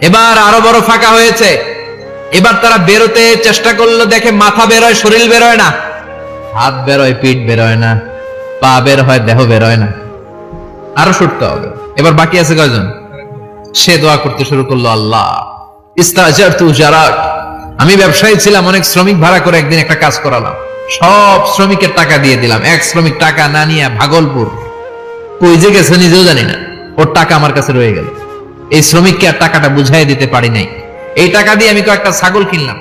এবার আরো বড় ফাঁকা হয়েছে। এবার তারা বেরোতে চেষ্টা করলো, দেখে মাথা বেরোয়, শরীর বেরোয় না, হাত বেরোয়, পিঠ বেরোয় না, পা বের হয়, দেহ বেরোয় না, আরো সরতে হবে। এবার বাকি আছে কয়জন? সে দোয়া করতে শুরু করলো, আল্লাহ ইস্তাজারতু জারাক, আমি ব্যবসায়ী ছিলাম, অনেক শ্রমিক ভাড়া করে একদিন একটা কাজ করালাম, সব শ্রমিকের টাকা দিয়ে দিলাম। এক শ্রমিক টাকা না নিয়ে ভাগলপুর কই যে গেছে নিজেও জানি না, ওর টাকা আমার কাছে রয়ে গেল। এই শ্রমিককে আর টাকাটা বুঝাই দিতে পারি নাই। এই টাকা দিয়ে আমি কয়েকটা ছাগল কিনলাম,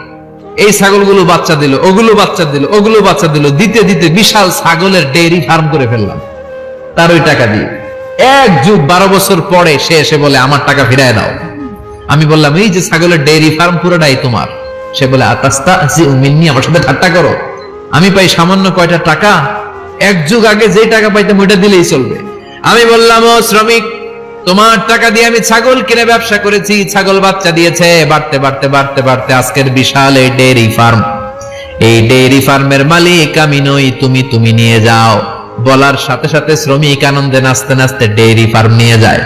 এই ছাগলগুলো বাচ্চা দিল, ওগুলো বাচ্চা দিল, ওগুলো বাচ্চা দিল, দিতে দিতে বিশাল ছাগলের ডেইরি ফার্ম করে ফেললাম তার ওই টাকা দিয়ে। 1 যুগ 12 বছর পরে সে এসে বলে আমার টাকা ফিরায় দাও। আমি বললাম এই যে ছাগলের ডেইরি ফার্ম পুরোটাই তোমার। সে বলে আতাস্তাহজিউ মিন্নী, আমার সাথে ঠাট্টা করো? আমি পাই সামান্য কয়টা টাকা, 1 যুগ আগে যে টাকা পাইতাম ওইটা দিলেই চলবে। আমি বললাম ও শ্রমিক, তোমার টাকা দিয়ে আমি ছাগল কিনে ব্যবসা করেছি, ছাগল বাচ্চা দিয়েছে, বাড়তে বাড়তে বাড়তে বাড়তে আজকের বিশাল এই ডেইরি ফার্ম। এই ডেইরি ফার্মের মালিক আমি নই, তুমি নিয়ে যাও। বলার সাথে সাথে শ্রমিক আনন্দে নাচতে নাচতে ডেইরি ফার্ম নিয়ে যায়।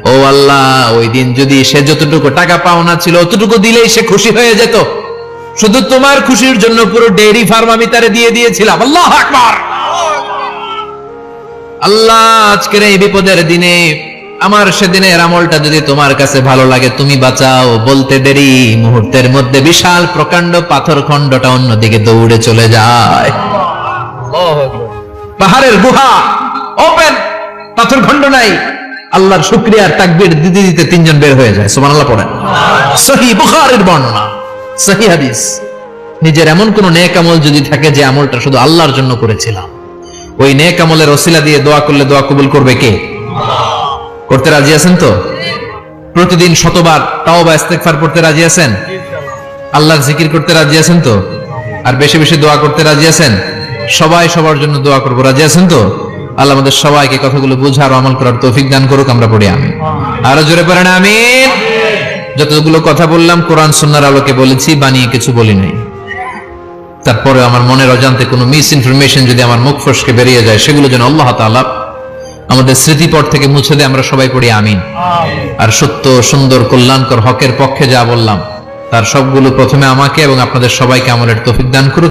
ও আল্লাহ, ওই দিন যদি সে যতটুকু টাকা পাওনা ছিল অতটুকু দিলেই সে খুশি হয়ে যেত। শুধু তোমার খুশির জন্য পুরো ডেইরি ফার্ম আমি তারে দিয়ে দিয়েছিলাম। আল্লাহু আকবার। আল্লাহ, আজকের এই বিপদের দিনে আমার সেদিনের আমলটা যদি তোমার কাছে ভালো লাগে তুমি বাঁচাও। বলতে দেরি, মুহূর্তের মধ্যে বিশাল প্রকাণ্ড পাথর খণ্ডটা অন্যদিকে দৌড়ে চলে যায়। পাহাড়ের গুহা ওপেন, পাথর খণ্ড নাই। আল্লাহর শুকরিয়ার তাকবীর দিতে দিতে 3 জন বের হয়ে যায়। সুবহানাল্লাহ পড়েন। সহিহ বুখারীর বর্ণনা, সহিহ হাদিস। নিজের এমন কোন নেক আমল যদি থাকে যে আমলটা শুধু আল্লাহর জন্য করেছিলাম, ওই নেক আমলের ওসিলা দিয়ে দোয়া করলে দোয়া কবুল করবে কে? করতে রাজি আছেন তো? প্রতিদিন শতবার তাওবা ইস্তেগফার পড়তে রাজি আছেন? আল্লাহর জিকির করতে রাজি আছেন তো? আর বেশি বেশি দোয়া করতে রাজি আছেন? সবাই সবার জন্য দোয়া করব, রাজি আছেন তো? আল্লাহ আমাদের সবাইকে কথাগুলো বুঝার ও আমল করার তৌফিক দান করুক। আমরা পড়ি আমিন। আরো জোরে পড়েন আমিন। যতগুলো কথা বললাম কোরআন সুন্নাহর আলোকে বলেছি, বানিয়ে কিছু বলি নাই। তারপরে আমার মনের অজান্তে কোনো মিস ইনফরমেশন যদি আমার মুখ ফসকে বেরিয়ে যায়, সেগুলো যেন আল্লাহ তাআলা আমাদের স্মৃতিপট থেকে মুছে দেয়। আমরা সবাই পড়ি আমিন। আর সত্য, সুন্দর, কল্যাণকর, হকের পক্ষে যা বললাম তার সবগুলো প্রথমে আমাকে এবং আপনাদের সবাইকে আমলের তৌফিক দান করুক।